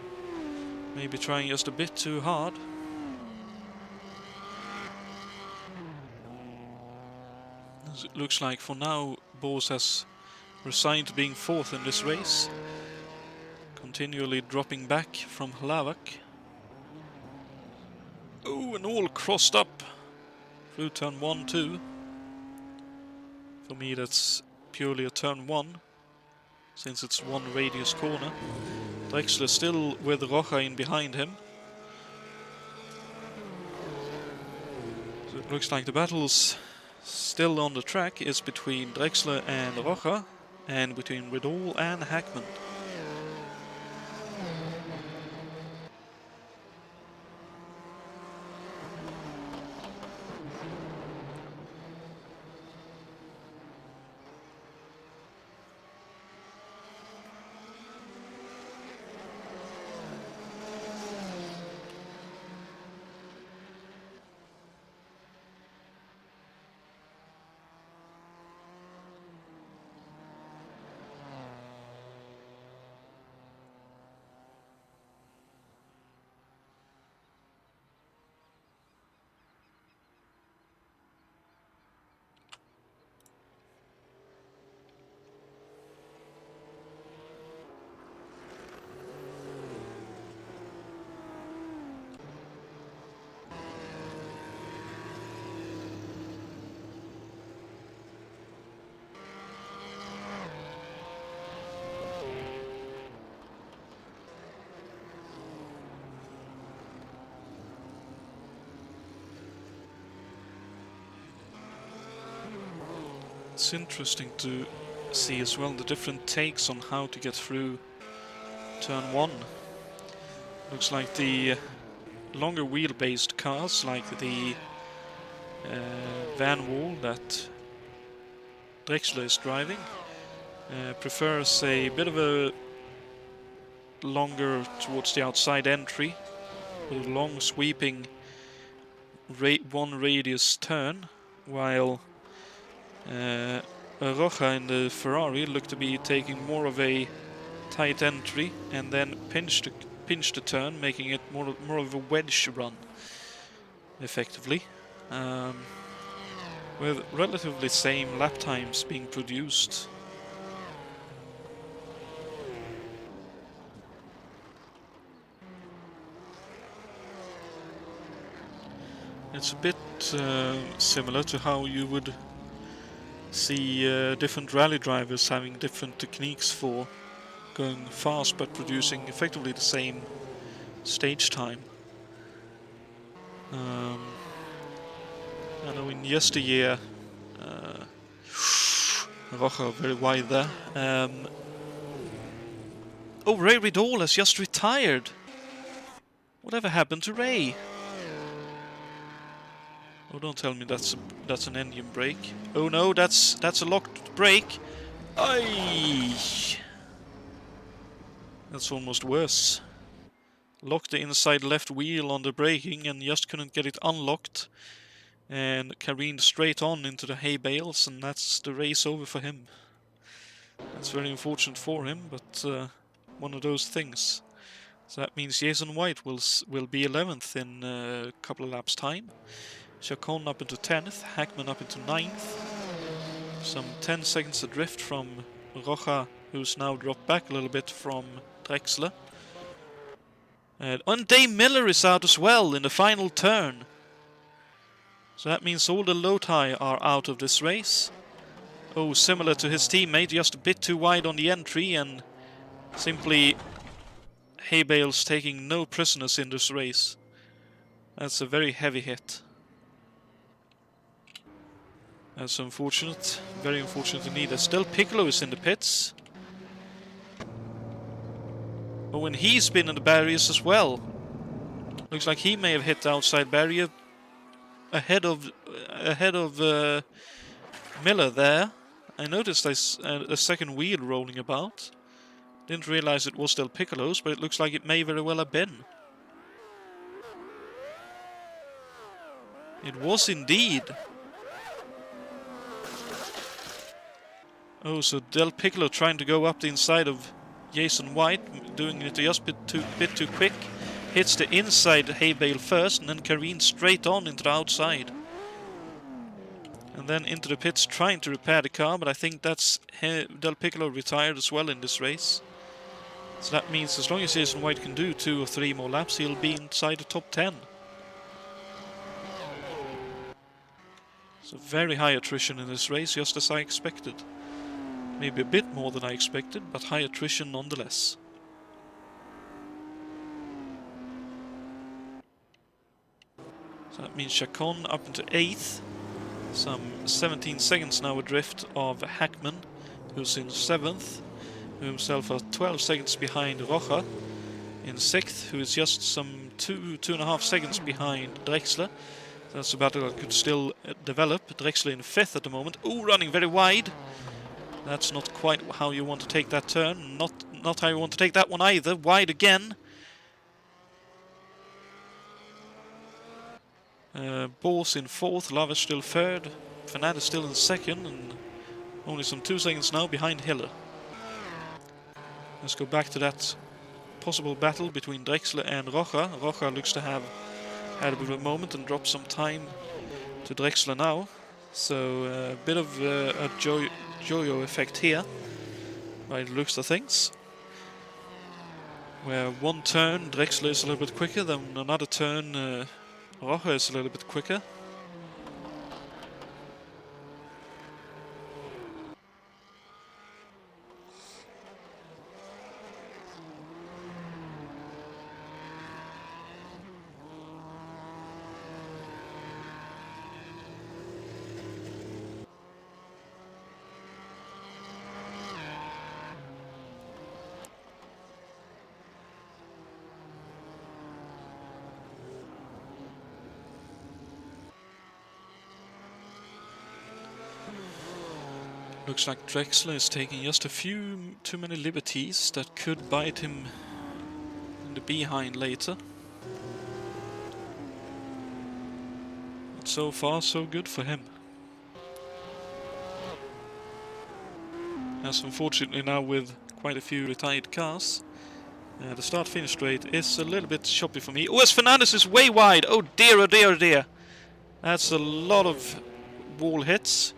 Maybe trying just a bit too hard. As it looks like for now, Boos has resigned to being 4th in this race. Continually dropping back from Hlavac. Ooh, and all crossed up through turn 1 too. For me that's purely a turn 1, since it's one radius corner. Drexler still with Roja in behind him. So it looks like the battle's still on the track is between Drexler and Roja, and between Riddle and Hackman. It's interesting to see as well the different takes on how to get through turn 1. Looks like the longer wheel-based cars, like the van wall that Drexler is driving, prefers a bit of a longer towards the outside entry with a long sweeping one radius turn, while Rocha in the Ferrari looked to be taking more of a tight entry and then pinch the turn, making it more of a wedge run, effectively, with relatively same lap times being produced. It's a bit similar to how you would see different rally drivers having different techniques for going fast but producing effectively the same stage time. I know in yesteryear, Rocha very wide there. Oh, Ray Riddle has just retired. Whatever happened to Ray? Oh, don't tell me that's an engine brake. Oh no, that's a locked brake. Aye. That's almost worse. Locked the inside left wheel on the braking and just couldn't get it unlocked, and careened straight on into the hay bales, and that's the race over for him. That's very unfortunate for him, but one of those things. So that means Jason White will be 11th in a couple of laps' time. Chacon up into 10th, Hackman up into 9th. Some 10 seconds adrift from Rocha, who's now dropped back a little bit from Drexler. And Dave Miller is out as well in the final turn. So that means all the Loti are out of this race. Oh, similar to his teammate, just a bit too wide on the entry, and simply hay bales taking no prisoners in this race. That's a very heavy hit. That's unfortunate, very unfortunate indeed. Still Piccolo is in the pits. Oh, and he's been in the barriers as well. Looks like he may have hit the outside barrier ahead of Miller there. I noticed a second wheel rolling about. Didn't realize it was Del Piccolo's, but it looks like it may very well have been. It was indeed. Oh, so Del Piccolo trying to go up the inside of Jason White, doing it just a bit too quick. Hits the inside hay bale first and then careens straight on into the outside. And then into the pits trying to repair the car, but I think that's Del Piccolo retired as well in this race. So that means as long as Jason White can do 2 or 3 more laps, he'll be inside the top 10. So very high attrition in this race, just as I expected. Maybe a bit more than I expected, but high attrition nonetheless. So that means Chacon up into 8th. Some 17 seconds now adrift of Hackman, who's in 7th, who himself are 12 seconds behind Rocha in 6th, who is just some 2.5 seconds behind Drexler. That's a battle that could still develop. Drexler in 5th at the moment. Ooh, running very wide. That's not quite how you want to take that turn. Not how you want to take that one either. Wide again. Bors in 4th, Lava still 3rd, Fernandez still in 2nd, and only some 2 seconds now behind Hiller. Let's go back to that possible battle between Drexler and Rocha. Rocha looks to have had a bit of a moment and dropped some time to Drexler now. So a bit of a Jojo effect here, by the looks of things. Where one turn Drexler is a little bit quicker, then another turn Rocha is a little bit quicker. Looks like Drexler is taking just a few too many liberties that could bite him in the behind later. But so far so good for him. As unfortunately now with quite a few retired cars, the start-finish straight is a little bit choppy for me. Oh, as Fernandez is way wide! Oh dear, oh dear, oh dear! That's a lot of wall hits.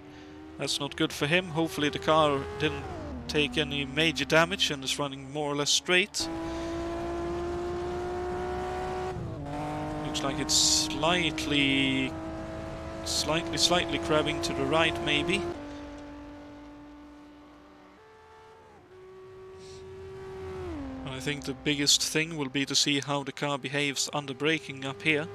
That's not good for him. Hopefully the car didn't take any major damage and is running more or less straight. Looks like it's slightly crabbing to the right, maybe. I think the biggest thing will be to see how the car behaves under braking up here.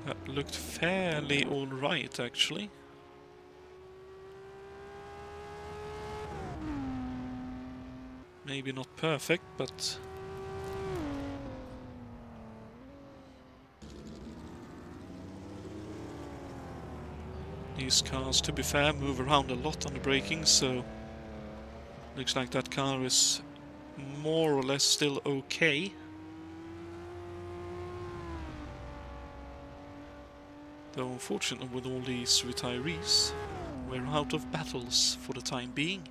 That looked fairly alright, actually. Maybe not perfect, but... these cars, to be fair, move around a lot on the braking, so... looks like that car is more or less still okay. Though unfortunately with all these retirees, we're out of battles for the time being.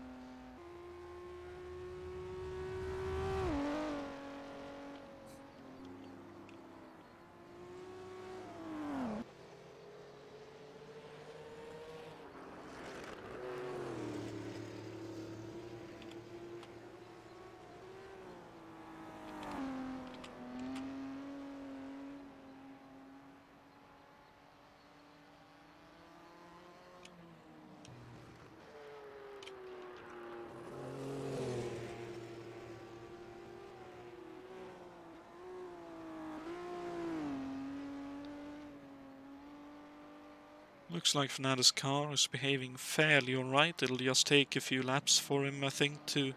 Looks like Fernandez's car is behaving fairly alright. It'll just take a few laps for him, I think, to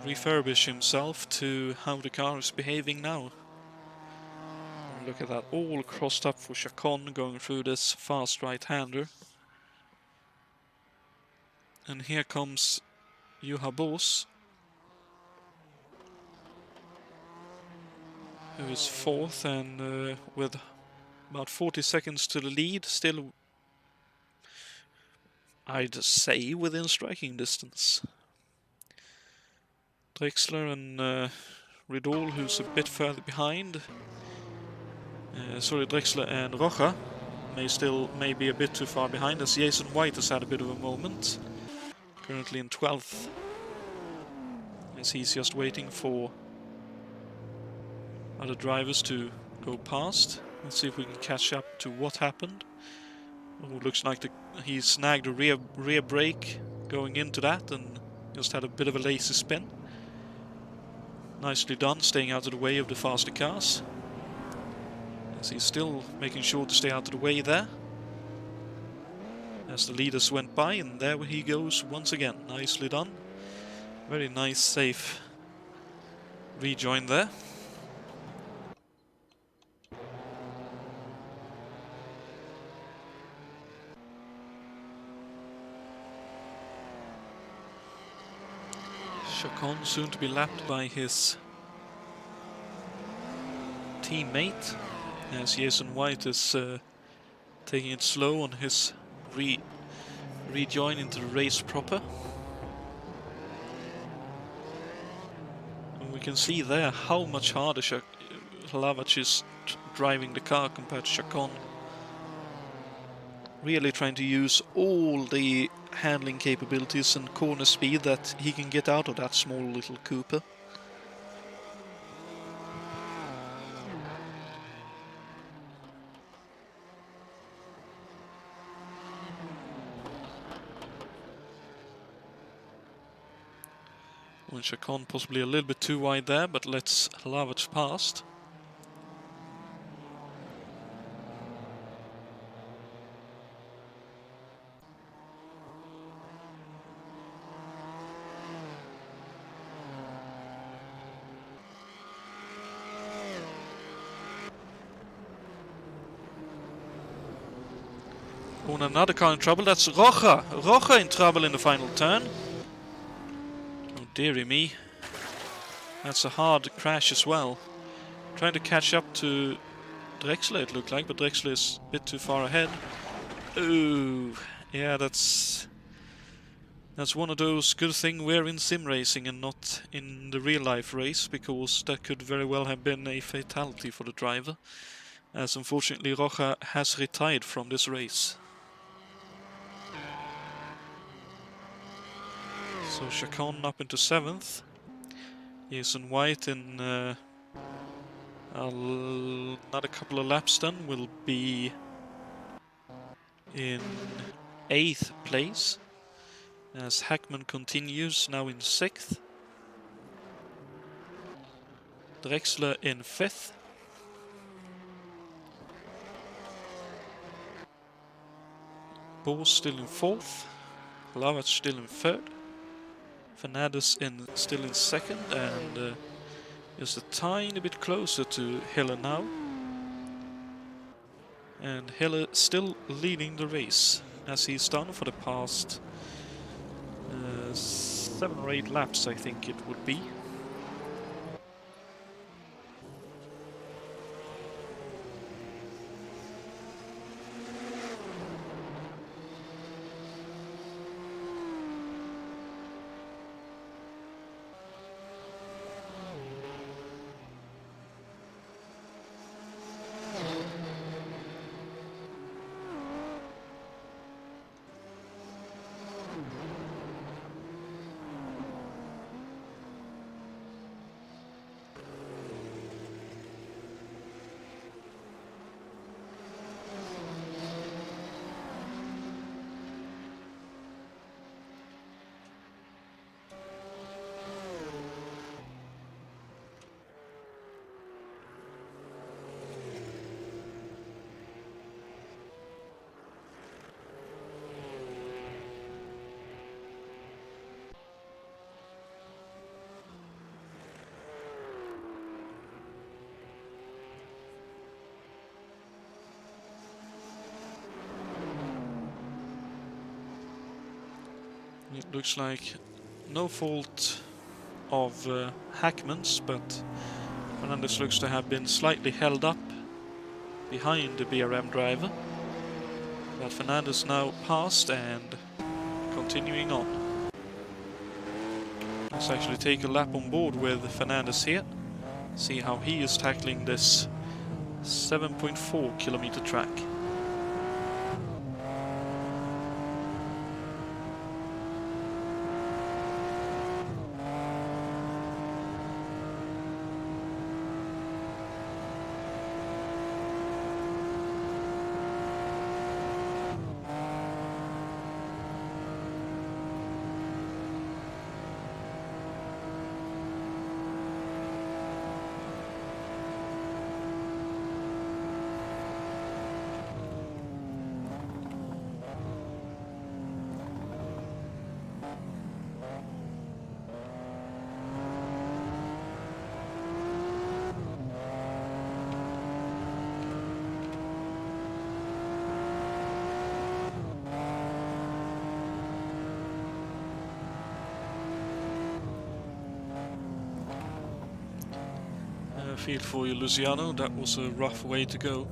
refurbish himself to how the car is behaving now. Look at that, all crossed up for Chacon going through this fast right-hander. And here comes Juha Boos, who is fourth and with about 40 seconds to the lead, still, I'd say, within striking distance. Drexler and Ridol, who's a bit further behind. Drexler and Rocha may be a bit too far behind, as Jason White has had a bit of a moment. Currently in 12th, as he's just waiting for other drivers to go past. Let's see if we can catch up to what happened. Oh, looks like he snagged a rear brake going into that and just had a bit of a lazy spin. Nicely done, staying out of the way of the faster cars. As he's still making sure to stay out of the way there. As the leaders went by, and there he goes once again. Nicely done. Very nice, safe rejoin there. Chacon soon to be lapped by his teammate, as Jason White is taking it slow on his rejoin into the race proper. And we can see there how much harder Hlavac is driving the car compared to Chacon. Really trying to use all the handling capabilities and corner speed that he can get out of that small little Cooper. Well, Chacon possibly a little bit too wide there, but lets Hlavac past. Oh, and another car in trouble. That's Rocha. Rocha in trouble in the final turn. Oh, dearie me. That's a hard crash as well. Trying to catch up to Drexler, it looked like, but Drexler is a bit too far ahead. Ooh, yeah, that's one of those good things we're in sim racing and not in the real life race, because that could very well have been a fatality for the driver, as unfortunately Rocha has retired from this race. So Chacon up into 7th. Jason White in another couple of laps then will be in 8th place, as Hackman continues now in 6th. Drexler in 5th. Bo still in 4th. Lavac still in 3rd. Fernandez still in 2nd, and just a tiny bit closer to Hiller now. And Hiller still leading the race, as he's done for the past 7 or 8 laps, I think it would be. It looks like no fault of Hackman's, but Fernandez looks to have been slightly held up behind the BRM driver. But Fernandez now passed and continuing on. Let's actually take a lap on board with Fernandez here. See how he is tackling this 7.4 kilometer track. Feel for you, Luciano. That was a rough way to go,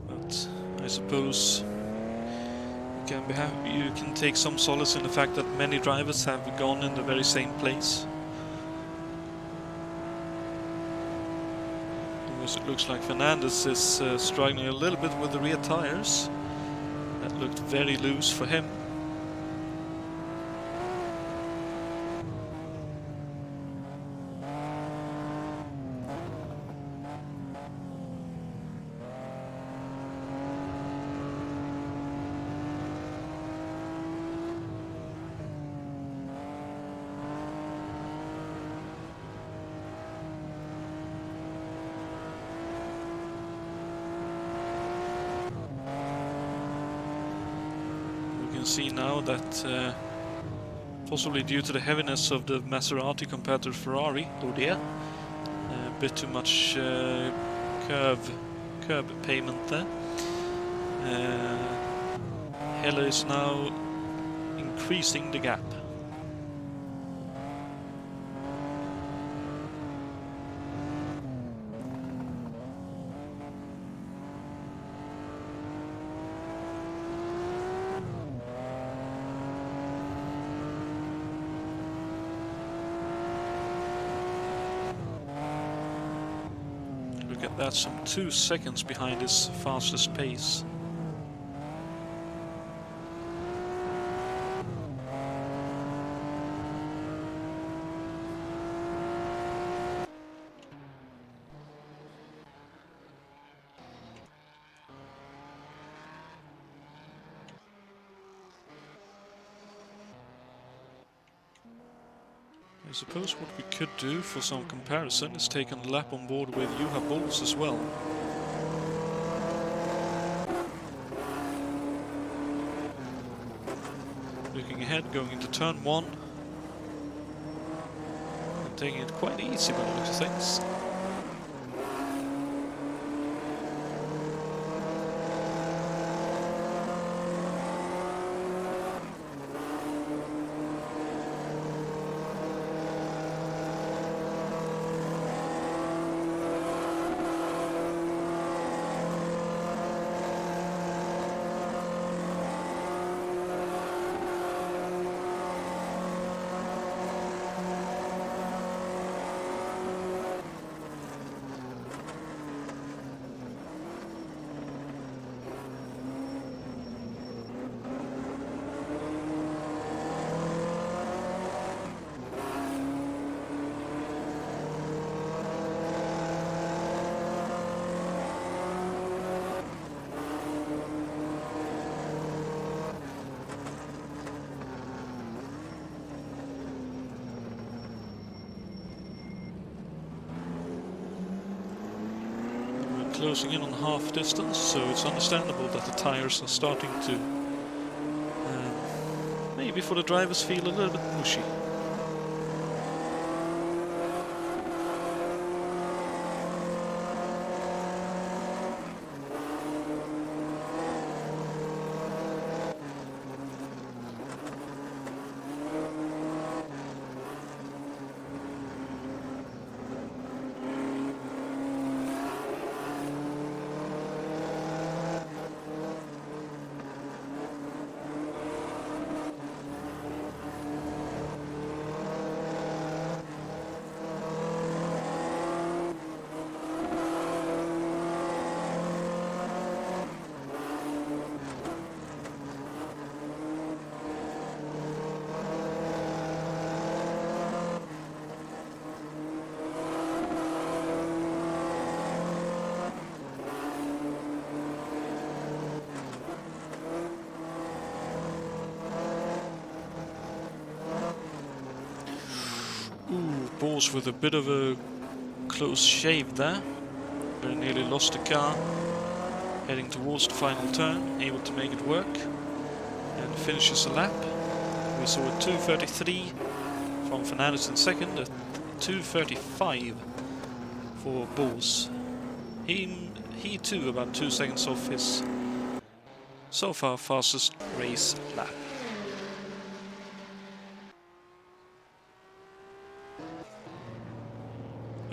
but I suppose you can take some solace in the fact that many drivers have gone in the very same place. Because it looks like Fernandez is struggling a little bit with the rear tires. That looked very loose for him. See now that possibly due to the heaviness of the Maserati compared to the Ferrari, oh dear, a bit too much curb payment there. Heller is now increasing the gap. Look at that, some 2 seconds behind his fastest pace. I suppose what we could do for some comparison is take a lap on board with Juha Bulls as well. Looking ahead, going into turn 1. And taking it quite easy by the looks of things. Closing in on half distance, so it's understandable that the tires are starting to maybe for the drivers feel a little bit mushy. Bulls with a bit of a close shave there. Very nearly lost the car. Heading towards the final turn, able to make it work. And finishes the lap. We saw a 2:33 from Fernandez in second, a 2:35 for Bulls. He too about 2 seconds off his so far fastest race lap.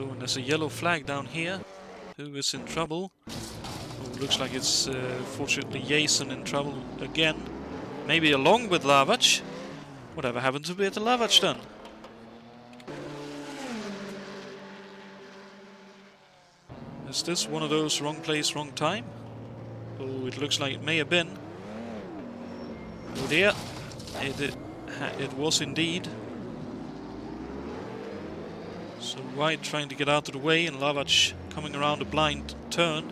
Oh, and there's a yellow flag down here. Who is in trouble? Oh, looks like it's fortunately Jason in trouble again. Maybe along with Lavac. Whatever happened to Peter Lavac then? Is this one of those wrong place, wrong time? Oh, it looks like it may have been. Oh dear. It was indeed. So White trying to get out of the way and Lavac coming around a blind turn.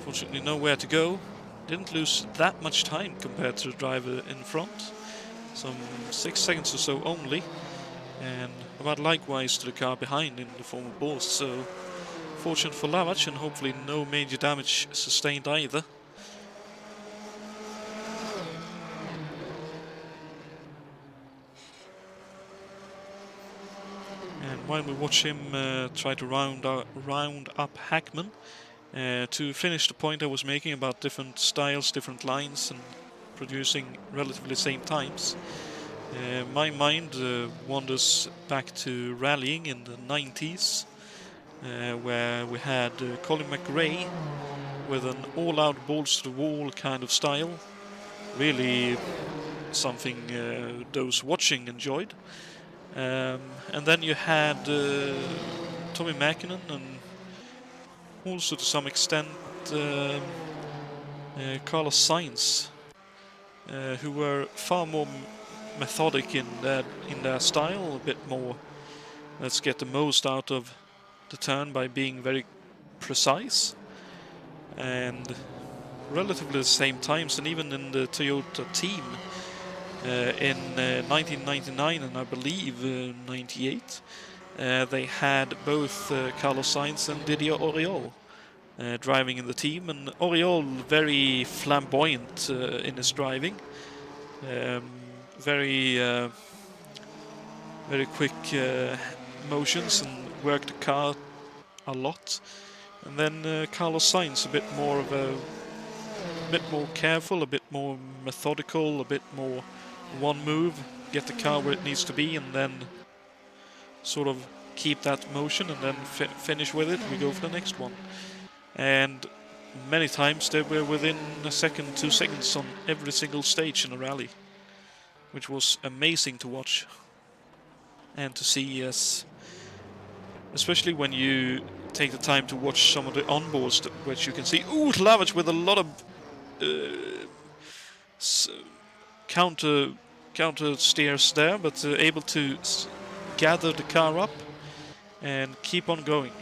Fortunately nowhere to go. Didn't lose that much time compared to the driver in front. Some 6 seconds or so only. And about likewise to the car behind in the form of Boss. So fortunate for Lavac and hopefully no major damage sustained either. While we watch him try to round up Hackman to finish the point I was making about different styles, different lines, and producing relatively the same times. My mind wanders back to rallying in the 90s, where we had Colin McRae with an all-out balls-to-the-wall kind of style. Really something those watching enjoyed. And then you had Tommy Mäkinen and also to some extent Carlos Sainz, who were far more methodic in their style, a bit more let's get the most out of the turn by being very precise, and relatively the same times. And even in the Toyota team in 1999 and I believe 98, they had both Carlos Sainz and Didier Auriol driving in the team, and Auriol very flamboyant in his driving, very quick motions and worked the car a lot. And then Carlos Sainz a bit more careful, a bit more methodical, a bit more one move, get the car where it needs to be, and then sort of keep that motion and then finish with it. We go for the next one. And many times they were within a second, 2 seconds on every single stage in a rally, which was amazing to watch and to see, especially when you take the time to watch some of the onboards, which you can see Lavage with a lot of counter steers there, but able to gather the car up and keep on going.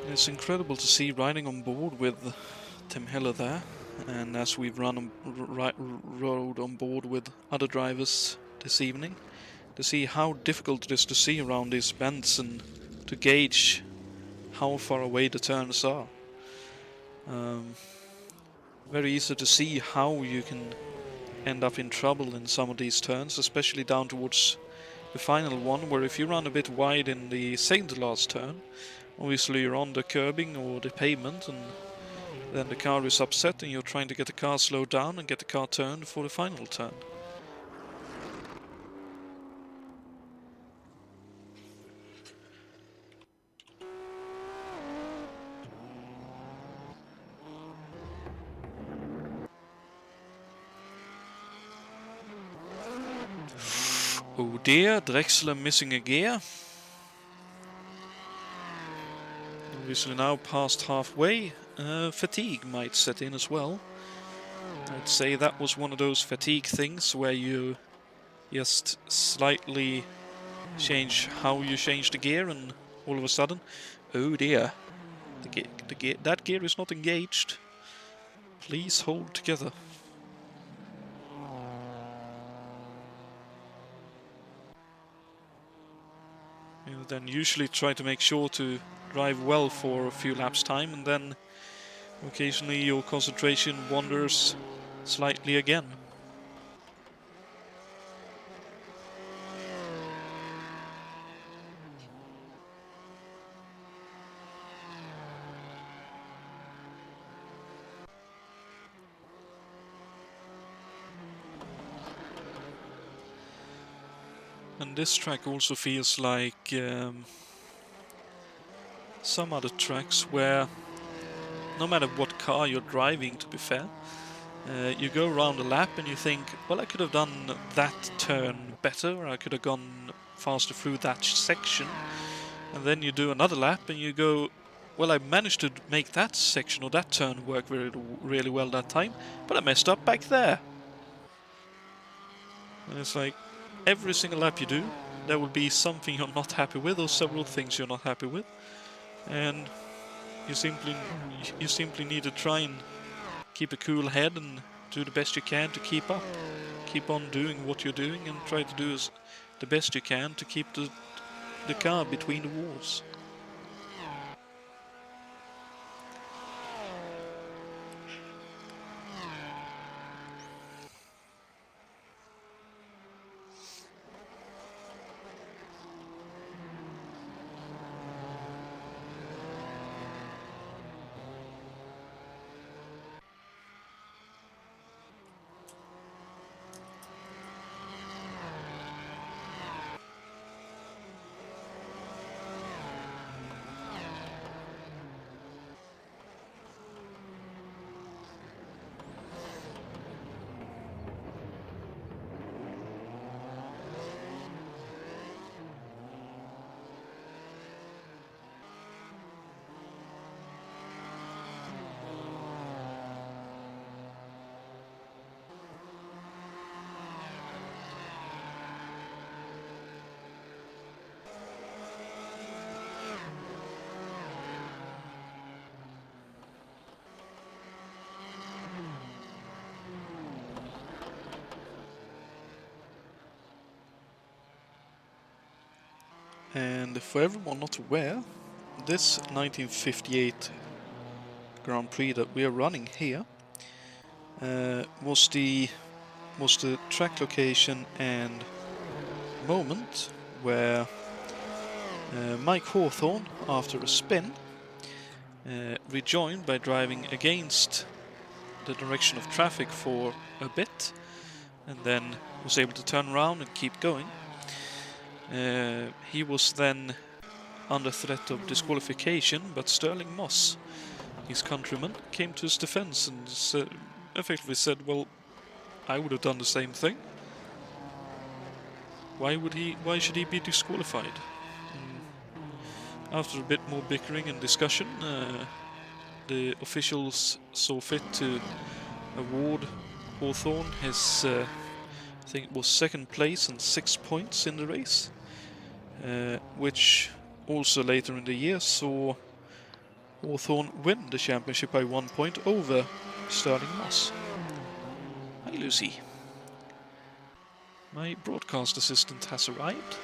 It's incredible to see riding on board with Tim Hiller there, and as we've rode on board with other drivers this evening, to see how difficult it is to see around these bends and to gauge how far away the turns are. Very easy to see how you can end up in trouble in some of these turns, especially down towards the final one, where if you run a bit wide in the second to last turn, obviously you're on the curbing or the pavement, and then the car is upset and you're trying to get the car slowed down and get the car turned for the final turn. Oh dear, Drexler missing a gear. Obviously now past halfway, fatigue might set in as well. I'd say that was one of those fatigue things where you just slightly change how you change the gear and all of a sudden, oh dear, that gear is not engaged. Please hold together. You then usually try to make sure to drive well for a few laps time, and then occasionally your concentration wanders slightly again. And this track also feels like some other tracks where no matter what car you're driving, to be fair, you go around a lap and you think, well, I could have done that turn better, or I could have gone faster through that section. And then you do another lap and you go, well, I managed to make that section or that turn work really well that time, but I messed up back there. And it's like, every single lap you do, there will be something you're not happy with, or several things you're not happy with, and you simply need to try and keep a cool head and do the best you can to keep up. Keep on doing what you're doing and try to do the best you can to keep the car between the walls. And for everyone not aware, this 1958 Grand Prix that we are running here was the track location and moment where Mike Hawthorne, after a spin, rejoined by driving against the direction of traffic for a bit, and then was able to turn around and keep going. He was then under threat of disqualification, but Sterling Moss, his countryman, came to his defense and effectively said, well, I would have done the same thing. Why should he be disqualified? After a bit more bickering and discussion, the officials saw fit to award Hawthorne his, I think it was second place and 6 points in the race, which also later in the year saw Hawthorn win the championship by 1 point over Sterling Moss. Hi Lucy. My broadcast assistant has arrived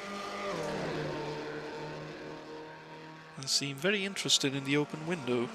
and seemed very interested in the open window.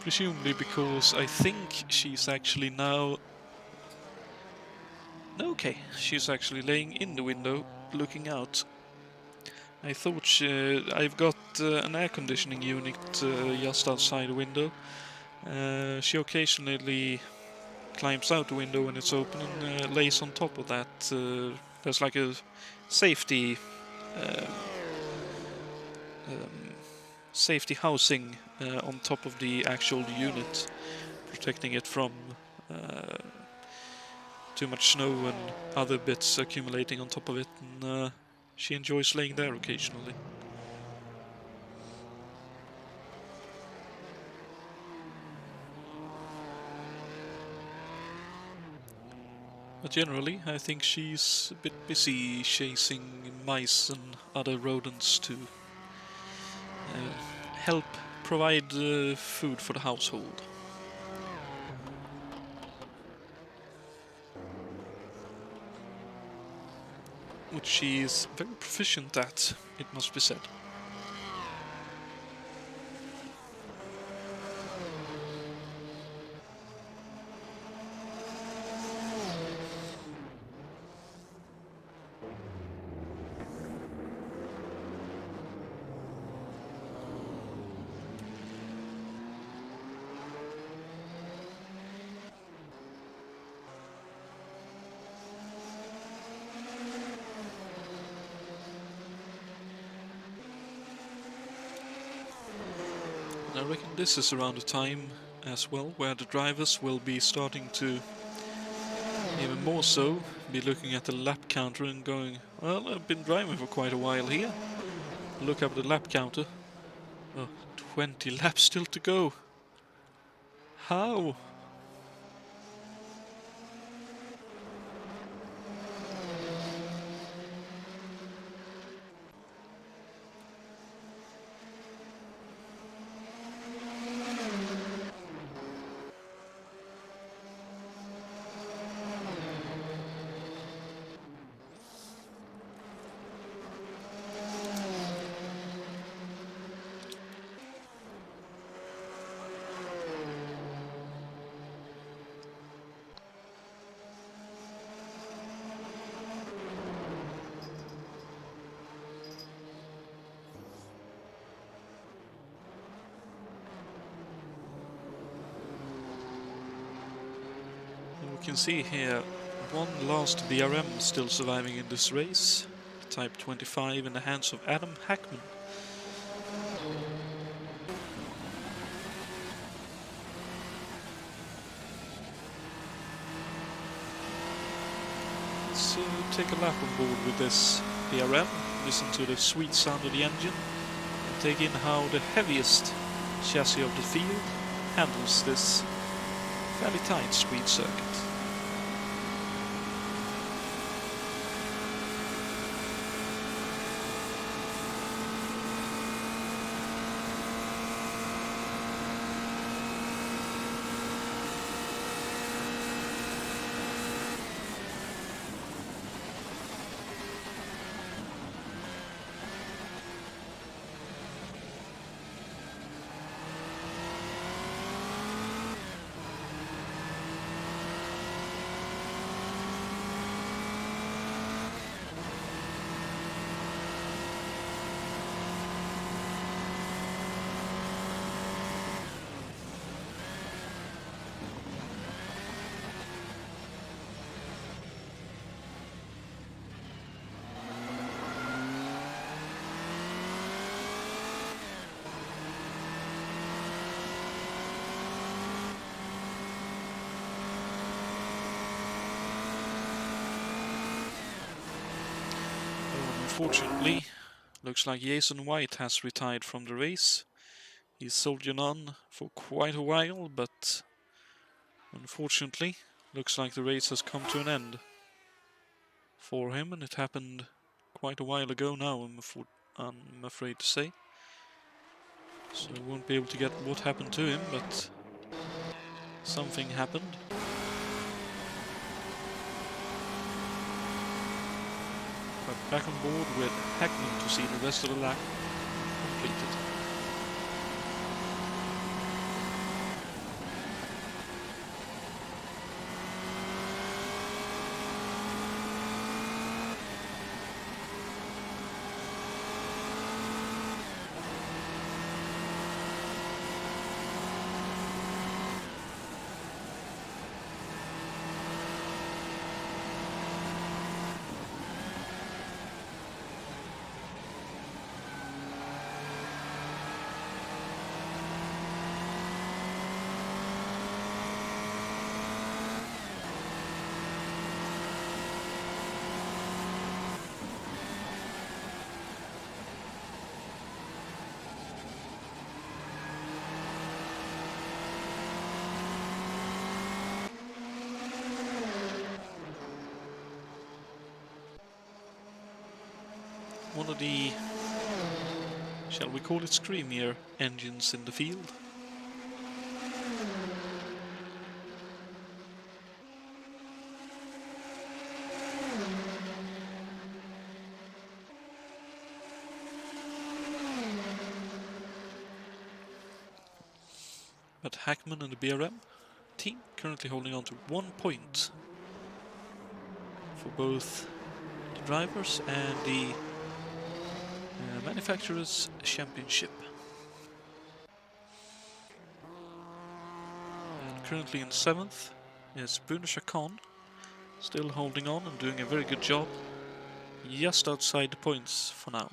Presumably because I think she's actually now... Okay, she's actually laying in the window, looking out. I thought I've got an air conditioning unit just outside the window. She occasionally climbs out the window when it's open and lays on top of that. There's like a safety safety housing on top of the actual unit, protecting it from too much snow and other bits accumulating on top of it, and she enjoys laying there occasionally. But generally, I think she's a bit busy chasing mice and other rodents to help provide food for the household. Which she is very proficient at, it must be said. I reckon this is around the time as well where the drivers will be starting to, even more so, be looking at the lap counter and going, well, I've been driving for quite a while here. Look up the lap counter. Oh, 20 laps still to go. How? can see here, one last BRM still surviving in this race. Type 25 in the hands of Adam Hackman. Let's take a lap on board with this BRM, listen to the sweet sound of the engine, and take in how the heaviest chassis of the field handles this fairly tight street circuit. Unfortunately, looks like Jason White has retired from the race. He soldiered on for quite a while, but unfortunately, looks like the race has come to an end for him, and it happened quite a while ago now, I'm afraid to say. So I won't be able to get what happened to him, but something happened. But back on board with Hackman to see the rest of the lap completed. One of the, shall we call it, screamier engines in the field. But Hackman and the BRM team currently holding on to 1 point for both the drivers and the manufacturers' championship. And currently in 7th is Bruno Chacon, still holding on and doing a very good job, just outside the points for now.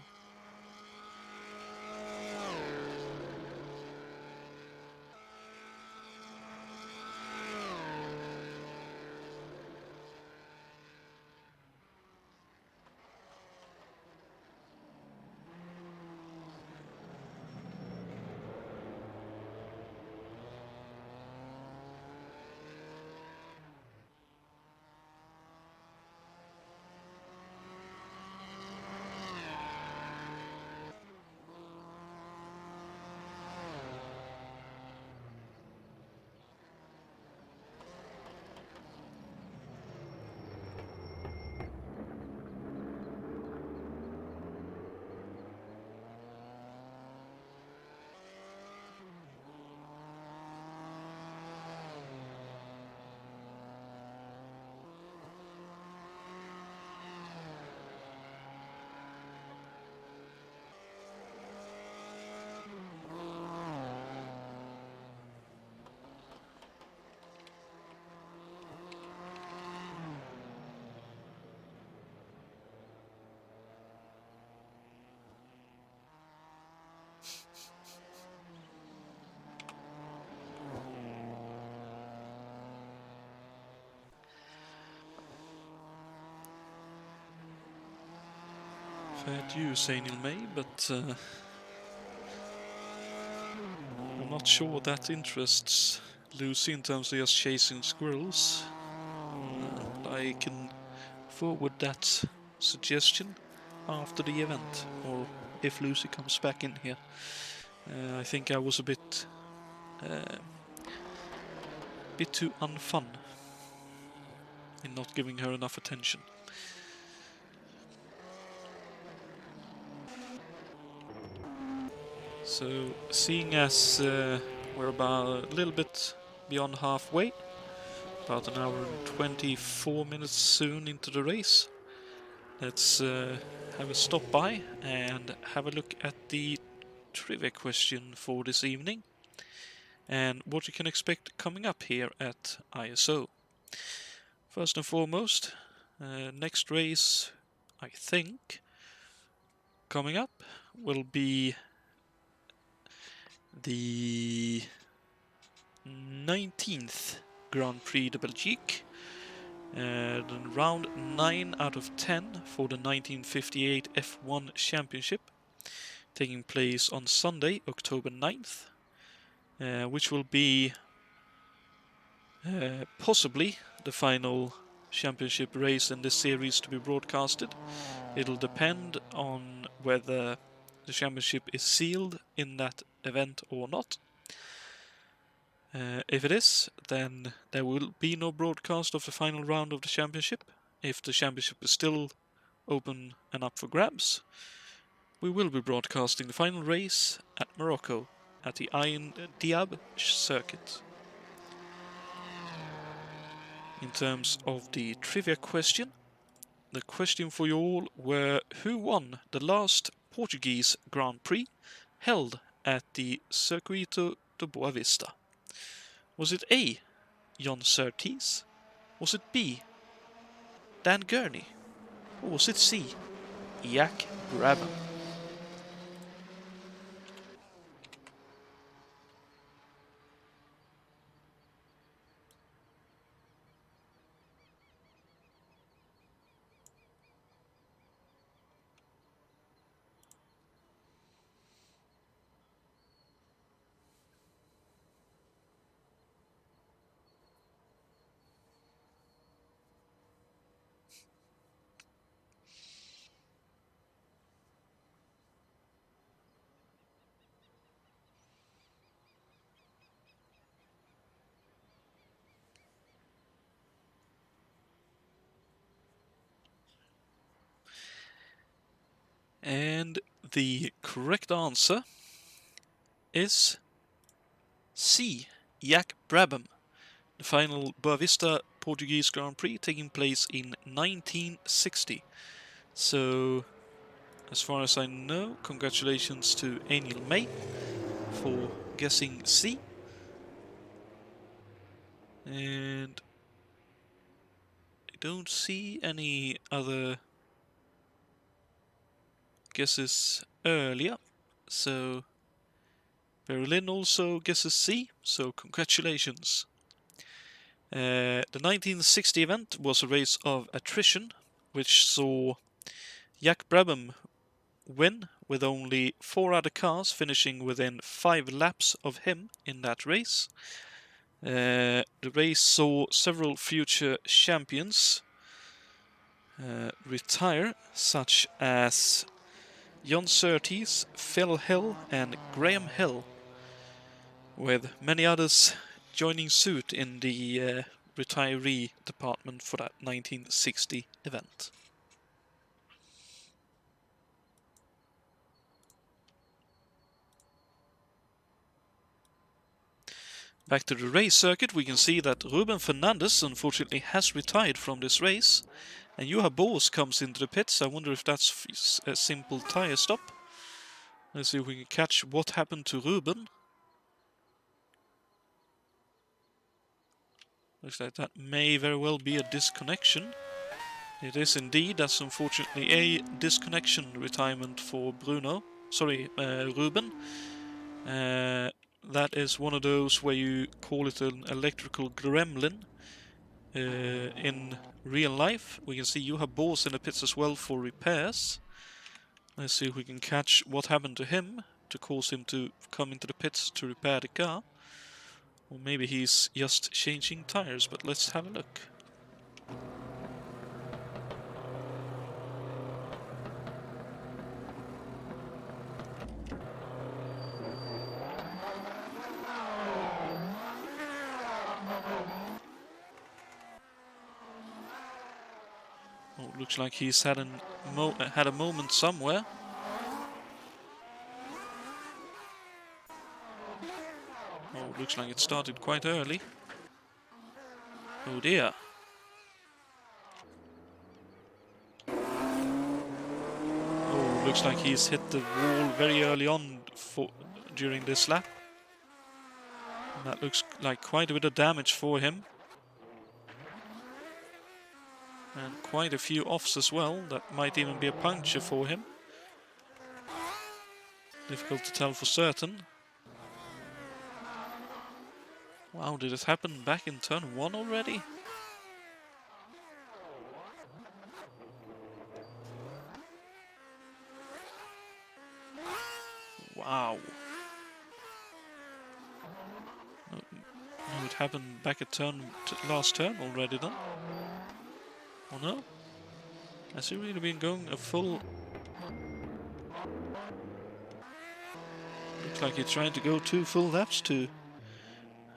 Fair dues, Anil May, but I'm not sure that interests Lucy in terms of just chasing squirrels. I can forward that suggestion after the event, or if Lucy comes back in here. I think I was a bit too unfun in not giving her enough attention. So, seeing as we're about a little bit beyond halfway, about an hour and 24 minutes soon into the race, let's have a stop by and have a look at the trivia question for this evening and what you can expect coming up here at ISO. First and foremost, next race, I think, coming up will be the 19th Grand Prix de Belgique, round 9 out of 10 for the 1958 F1 Championship, taking place on Sunday, October 9th, which will be possibly the final championship race in this series to be broadcasted. It'll depend on whether the championship is sealed in that event or not. If it is, then there will be no broadcast of the final round of the championship. If the championship is still open and up for grabs, we will be broadcasting the final race at Morocco at the Ain Diab circuit. In terms of the trivia question, the question for you all were who won the last Portuguese Grand Prix held at the Circuito de Boavista? Was it A, Jon Surtees? Was it B, Dan Gurney? Or was it C, Jack Brabham? And the correct answer is C, Jack Brabham. The final Boavista Portuguese Grand Prix taking place in 1960. So, as far as I know, congratulations to Anil May for guessing C. And I don't see any other guesses earlier, so Berlin also guesses C, so congratulations. The 1960 event was a race of attrition, which saw Jack Brabham win with only 4 other cars finishing within 5 laps of him in that race. The race saw several future champions retire, such as Jon Surtees, Phil Hill and Graham Hill, with many others joining suit in the retiree department for that 1960 event. Back to the race circuit, we can see that Ruben Fernandez unfortunately has retired from this race, and Juha Boos comes into the pits. I wonder if that's a simple tyre stop. Let's see if we can catch what happened to Ruben. Looks like that may very well be a disconnection. It is indeed. That's unfortunately a disconnection retirement for Ruben. That is one of those where you call it an electrical gremlin in real life. We can see you have Boos in the pits as well for repairs. Let's see if we can catch what happened to him to cause him to come into the pits to repair the car. Or maybe he's just changing tires, but let's have a look. Oh, looks like he's had a moment somewhere. Oh, looks like it started quite early. Oh dear. Oh, looks like he's hit the wall very early on during this lap. And that looks like quite a bit of damage for him. And quite a few offs as well. That might even be a puncture for him. Difficult to tell for certain. Wow, did it happen back in turn 1 already? Wow. No, it happened back at last turn already then. Oh no? Has he really been going a full... Looks like he's trying to go 2 full laps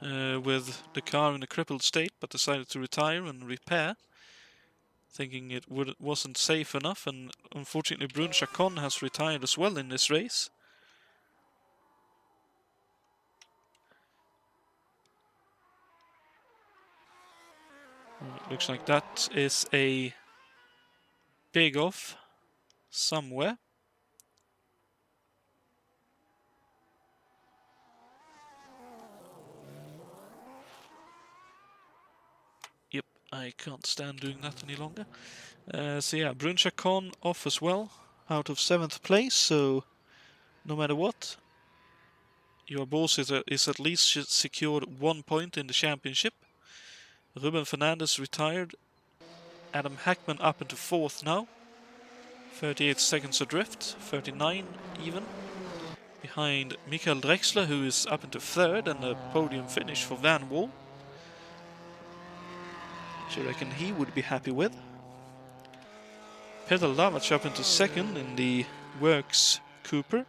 with the car in a crippled state, but decided to retire and repair, thinking it wasn't safe enough, and unfortunately Brun Chacon has retired as well in this race. Looks like that is a big off somewhere. Yep, I can't stand doing that any longer. So yeah, Brun Chacon off as well, out of 7th place, so no matter what, your boss is at least secured 1 point in the championship. Ruben Fernandez retired. Adam Hackman up into 4th now. 38 seconds adrift, 39 even. Behind Miguel Drexler, who is up into 3rd, and a podium finish for Van Wall, which I reckon he would be happy with. Peter Lavach up into 2nd in the Works Cooper.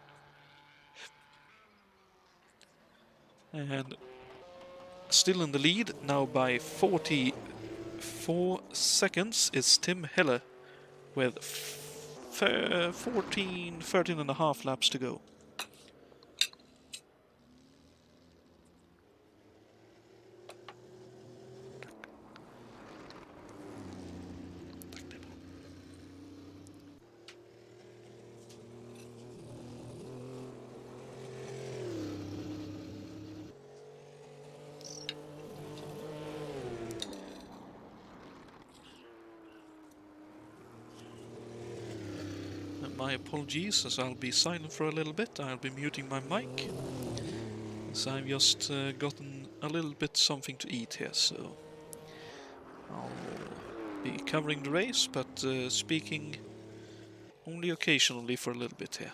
And still in the lead, now by 44 seconds, is Tim Hiller with 13 and a half laps to go. My apologies, as I'll be silent for a little bit. I'll be muting my mic, as I've just gotten a little bit something to eat here, so I'll be covering the race, but speaking only occasionally for a little bit here.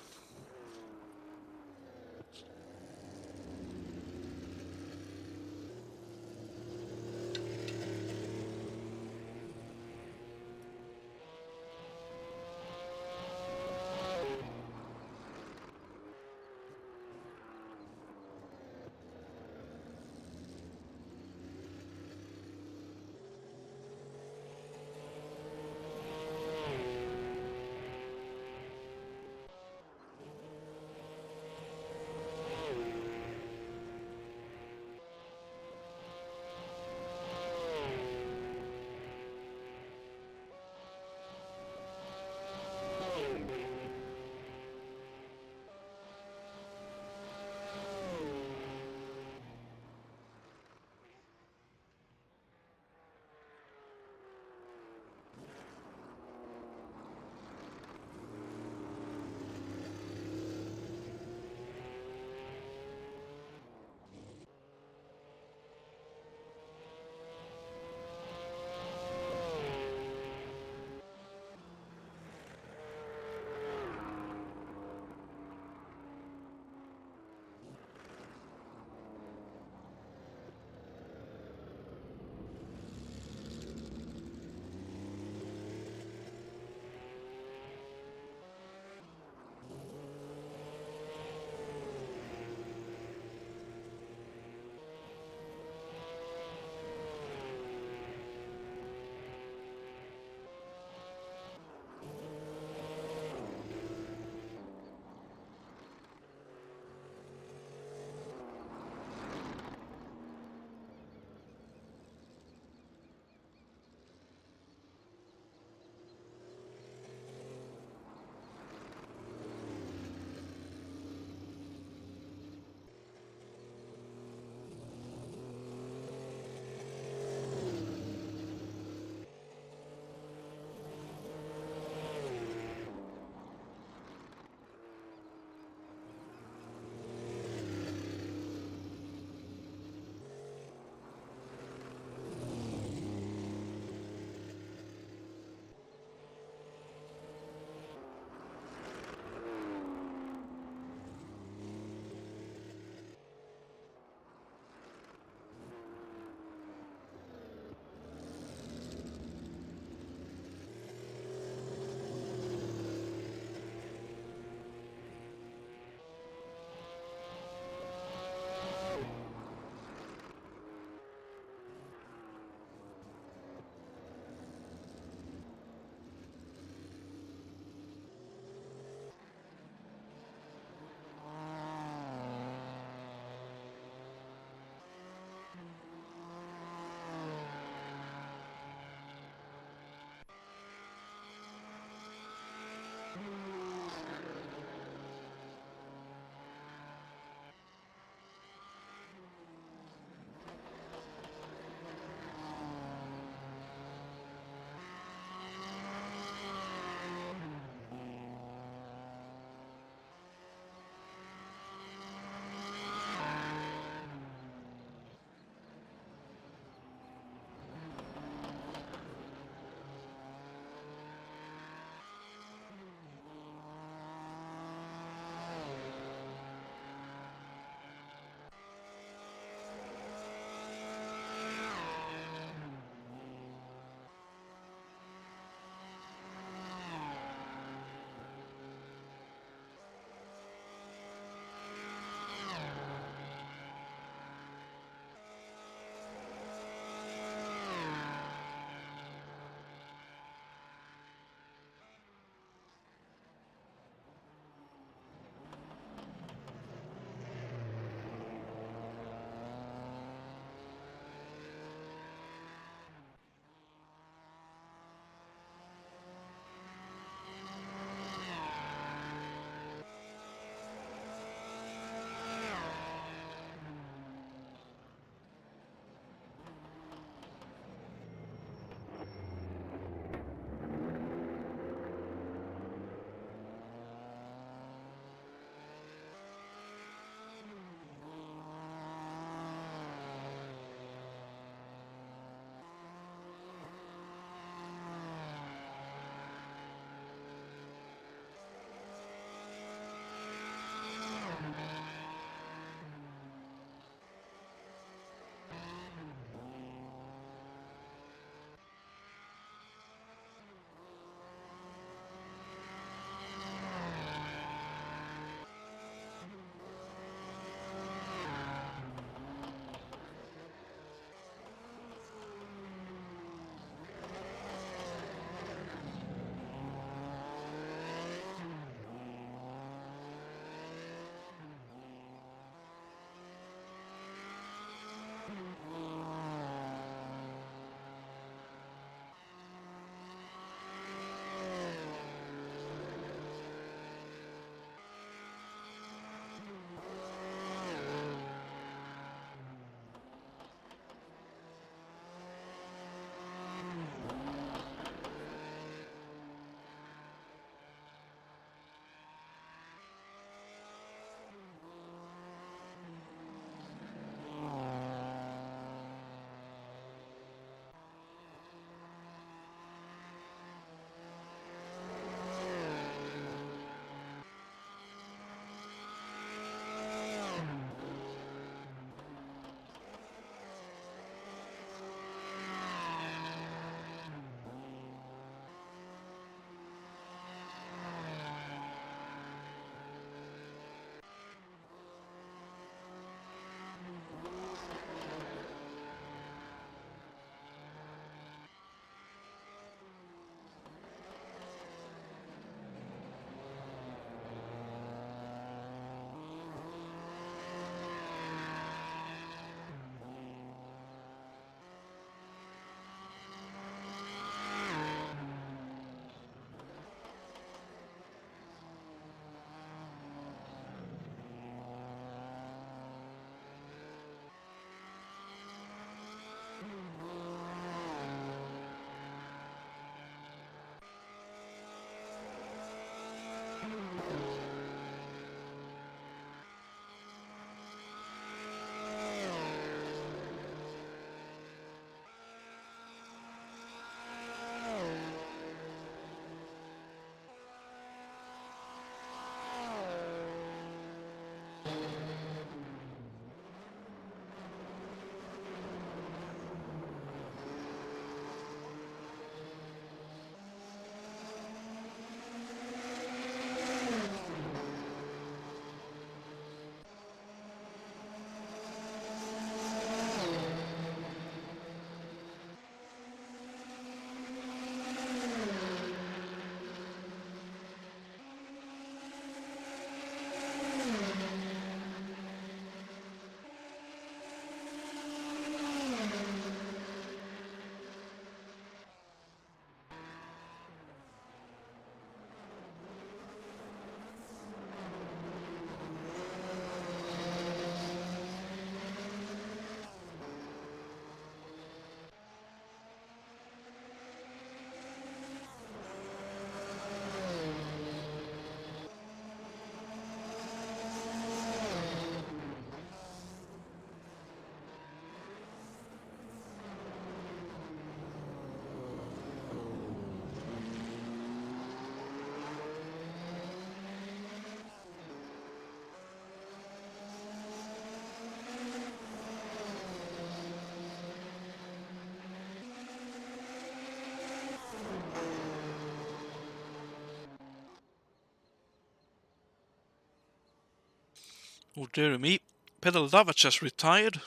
Oh dear me, Pedal Dava just retired.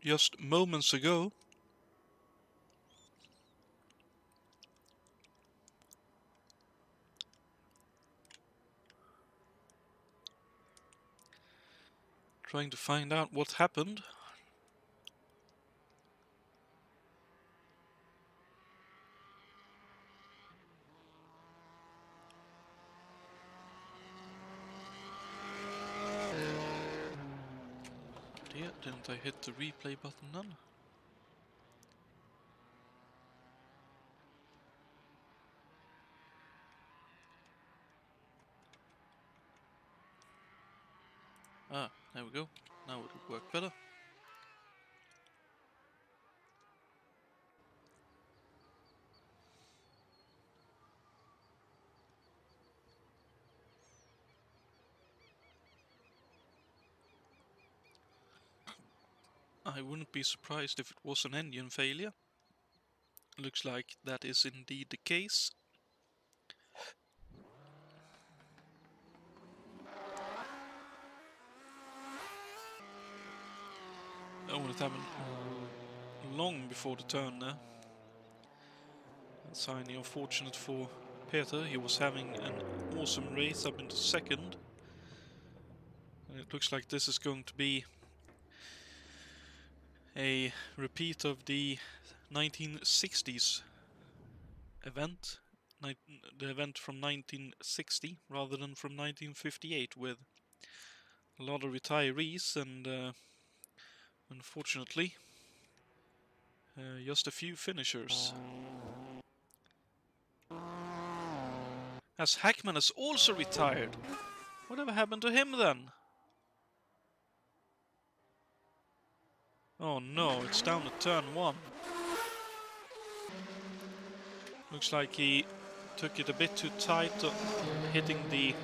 Just moments ago. Trying to find out what happened. Dear, didn't I hit the replay button then? Ah, there we go. Now it will work better. I wouldn't be surprised if it was an engine failure. Looks like that is indeed the case. Oh, it happened long before the turn there. That's highly unfortunate for Peter. He was having an awesome race up into second. And it looks like this is going to be a repeat of the 1960s event. The event from 1960 rather than from 1958, with a lot of retirees and unfortunately just a few finishers. As Hackman has also retired. Whatever happened to him then? Oh no, it's down to turn 1. Looks like he took it a bit too tight, hitting the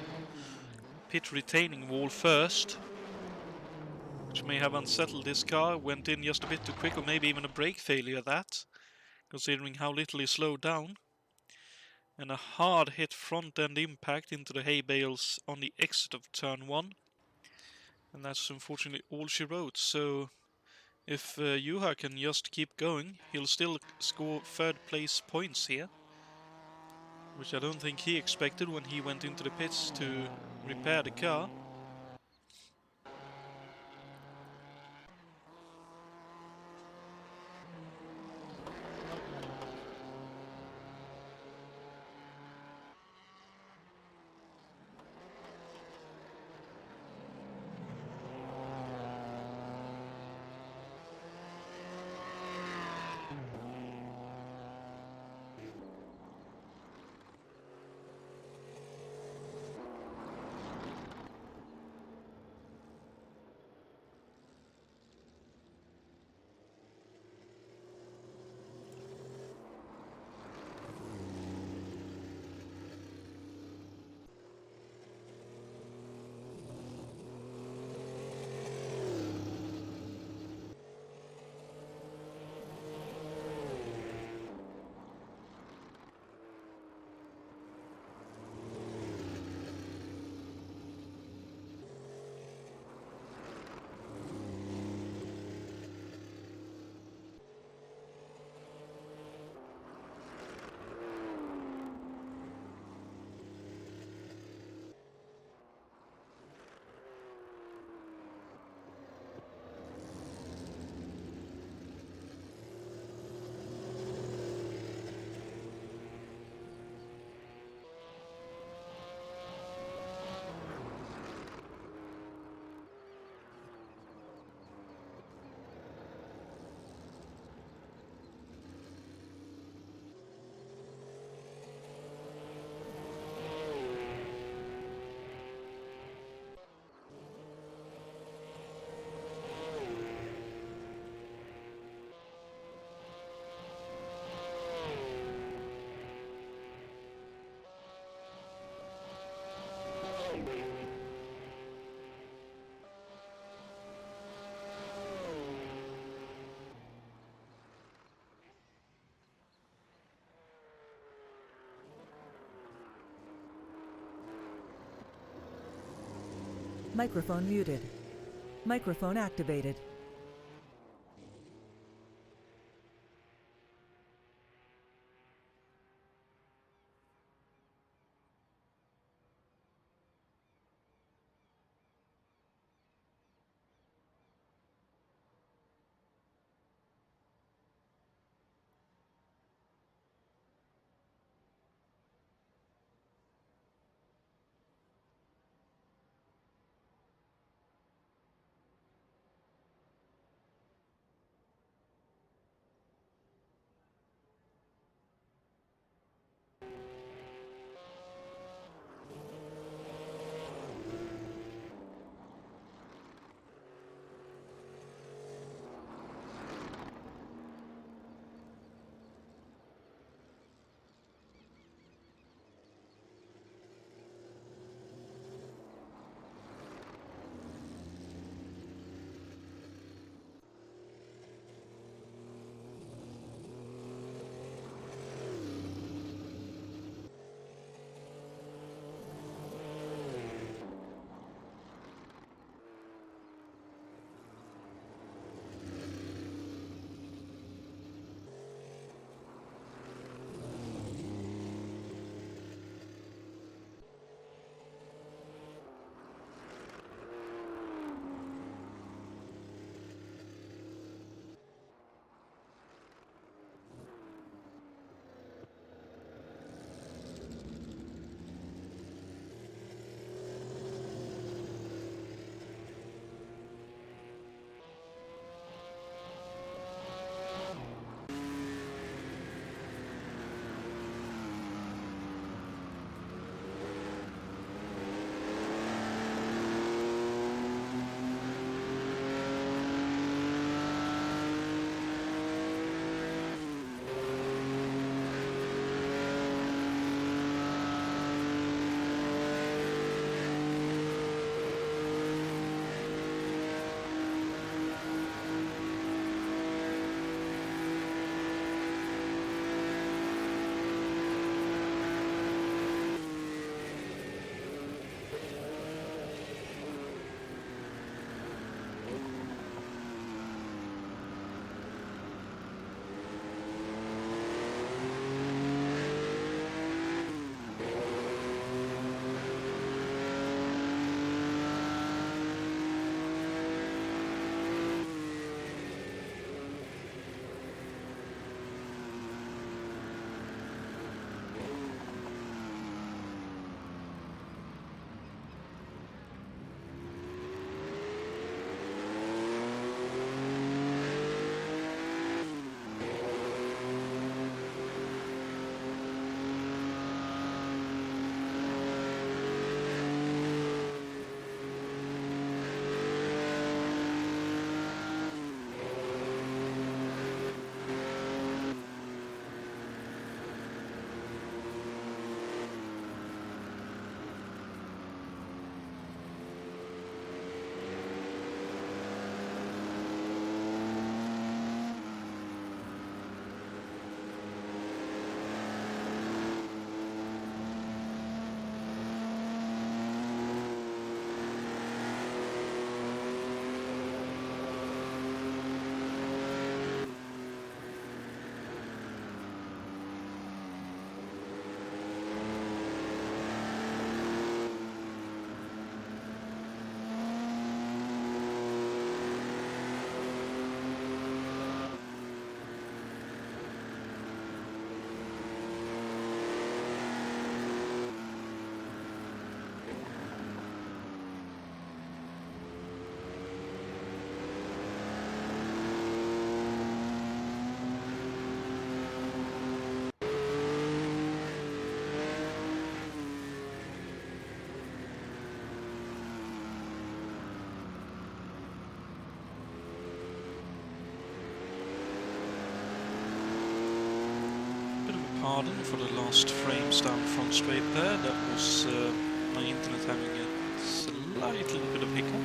pit retaining wall first, which may have unsettled this car. Went in just a bit too quick, or maybe even a brake failure that, considering how little he slowed down. And a hard hit front end impact into the hay bales on the exit of turn 1. And that's unfortunately all she wrote. So if Juha can just keep going, he'll still score third place points here, which I don't think he expected when he went into the pits to repair the car. Microphone muted. Microphone activated. pardon for the last frames down front straight there. That was my internet having a slight little bit of hiccup.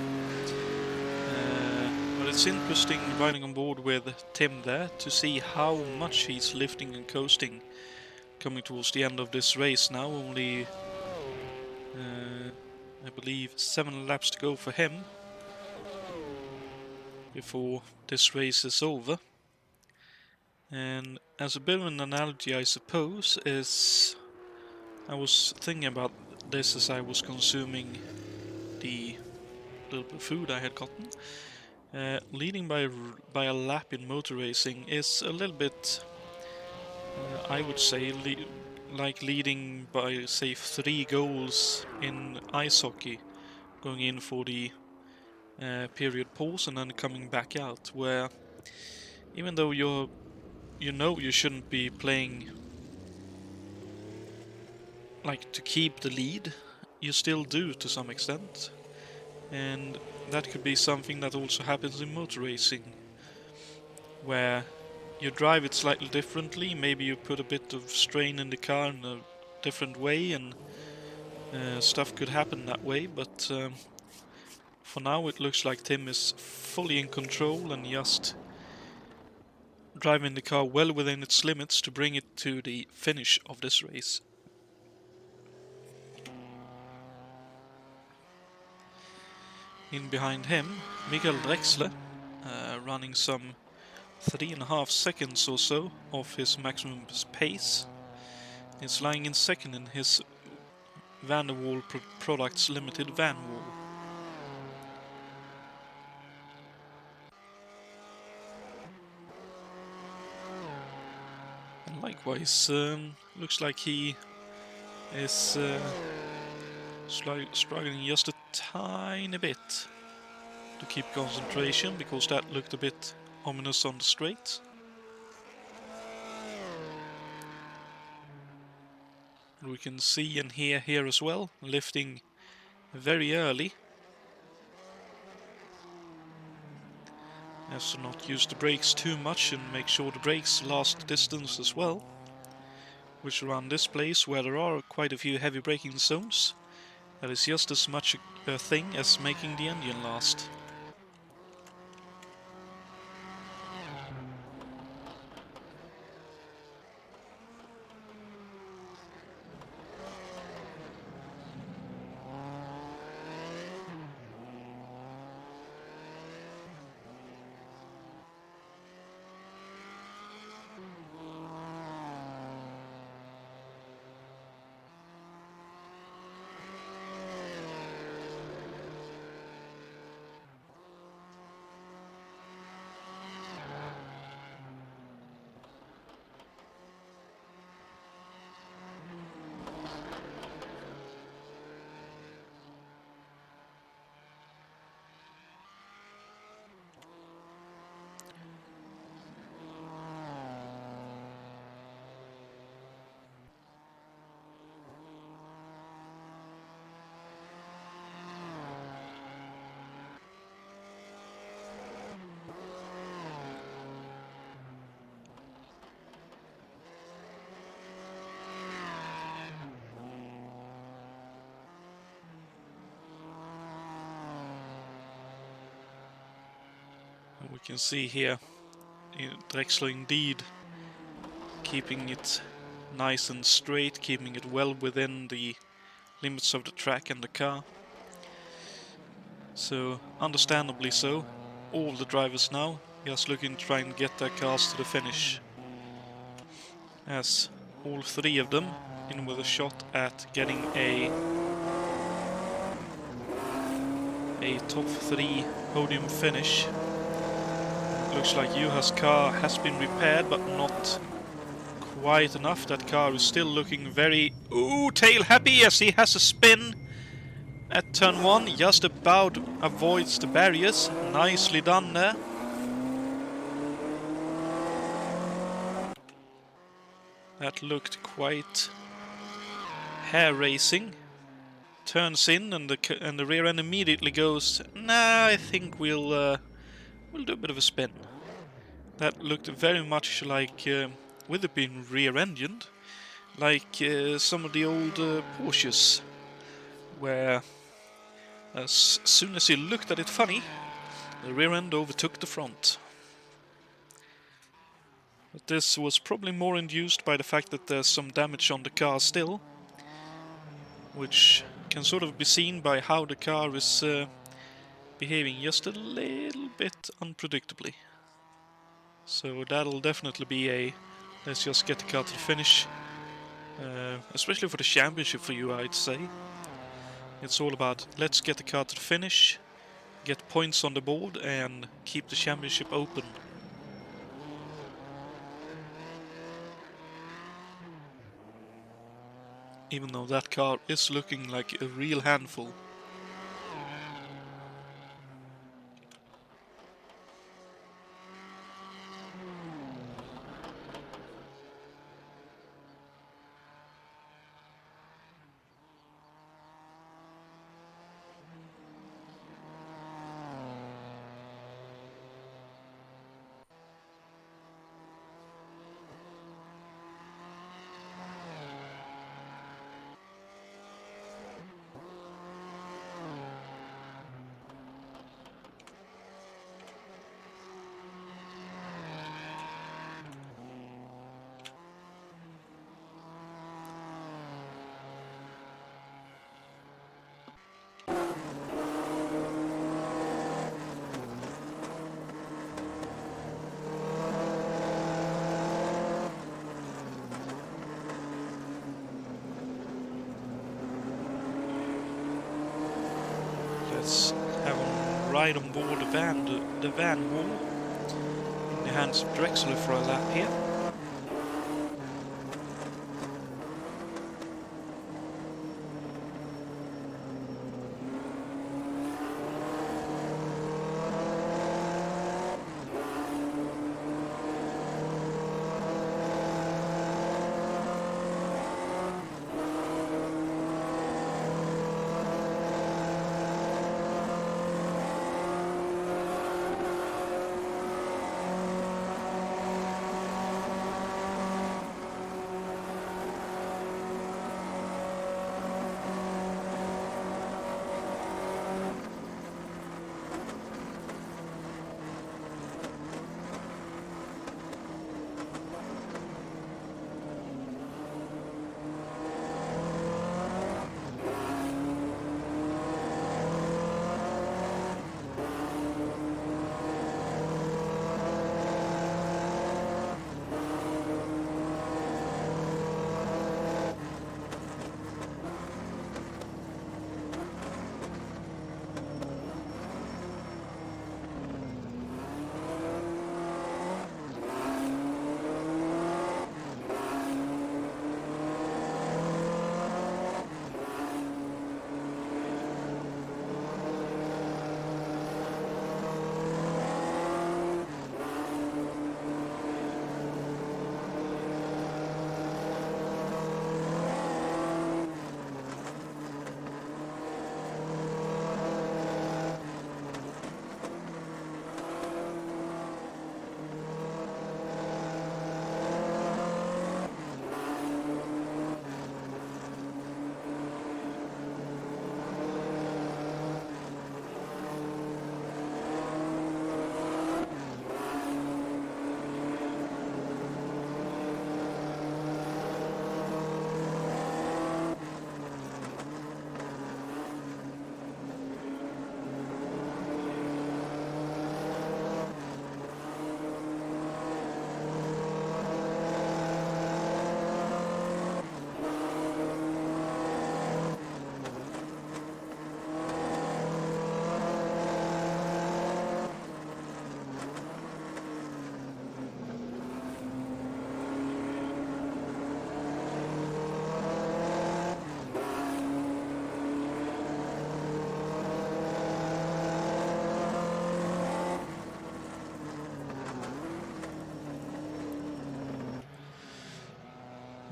But it's interesting riding on board with Tim there to see how much he's lifting and coasting coming towards the end of this race now. Only I believe 7 laps to go for him before this race is over. And as a bit of an analogy, I suppose, is I was thinking about this as I was consuming the little bit of food I had gotten. Leading by a lap in motor racing is a little bit, I would say, like leading by, say, 3 goals in ice hockey, going in for the period pause and then coming back out, where even though you know you shouldn't be playing like to keep the lead, you still do to some extent. And that could be something that also happens in motor racing, where you drive it slightly differently. Maybe you put a bit of strain in the car in a different way, and stuff could happen that way. But for now it looks like Tim is fully in control and just driving the car well within its limits to bring it to the finish of this race. In behind him, Miguel Drexler, running some 3.5 seconds or so off his maximum pace, is lying in second in his Van der Waal Products Limited van wall. And likewise, looks like he is struggling just a tiny bit to keep concentration, because that looked a bit ominous on the straight. We can see and hear here as well, lifting very early, as to not use the brakes too much and make sure the brakes last the distance as well, which around this place, where there are quite a few heavy braking zones, that is just as much a thing as making the engine last. And we can see here Drexler indeed keeping it nice and straight, keeping it well within the limits of the track and the car. So, understandably so, all the drivers now just looking to try and get their cars to the finish, as all 3 of them in with a shot at getting a top 3 podium finish. Looks like Juha's car has been repaired, but not quite enough. That car is still looking very tail happy as he has a spin at turn 1, just about avoids the barriers. Nicely done there. That looked quite hair racing. Turns in and the rear end immediately goes, nah, I think we'll do a bit of a spin. That looked very much like, with it being rear-engined, like some of the old Porsches, where as soon as you looked at it funny, the rear end overtook the front. But this was probably more induced by the fact that there's some damage on the car still, which can sort of be seen by how the car is behaving just a little bit unpredictably. So that'll definitely be a let's just get the car to the finish. Especially for the championship for you, I'd say. It's all about let's get the car to the finish, get points on the board and keep the championship open. Even though that car is looking like a real handful. Let's have him ride on board the van wall in the hands of Drexler for a lap here.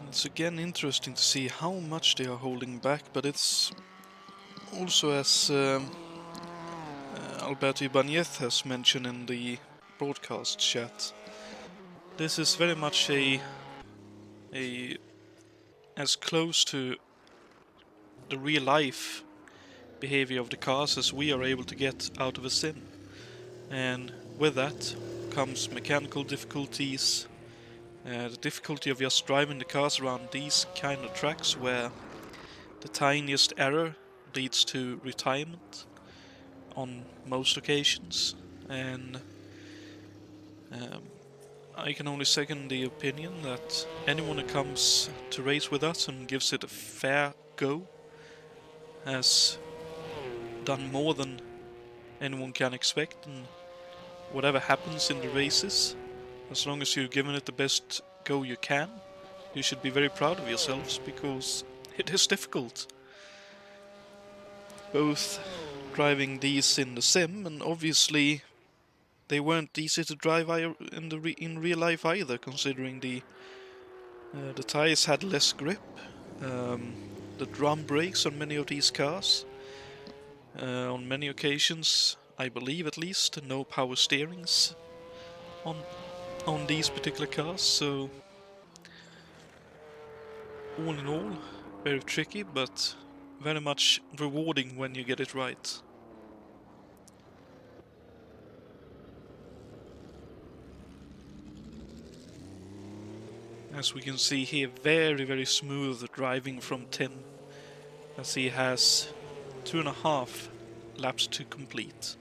It's again interesting to see how much they are holding back, but it's also, as Alberto Ibanez has mentioned in the broadcast chat, this is very much as close to the real life behavior of the cars as we are able to get out of a sim. And with that comes mechanical difficulties, the difficulty of just driving the cars around these kind of tracks where the tiniest error leads to retirement on most occasions, and I can only second the opinion that anyone who comes to race with us and gives it a fair go has done more than anyone can expect, and whatever happens in the races, as long as you've given it the best go you can, you should be very proud of yourselves, because it is difficult. Both driving these in the sim, and obviously they weren't easy to drive in real life either, considering the tires had less grip, the drum brakes on many of these cars. On many occasions, I believe at least, no power steerings on these particular cars, so all in all, very tricky, but very much rewarding when you get it right. As we can see here, very smooth driving from Tim, as he has 2.5 laps to complete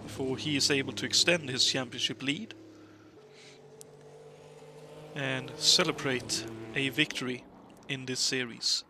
before he is able to extend his championship lead and celebrate a victory in this series.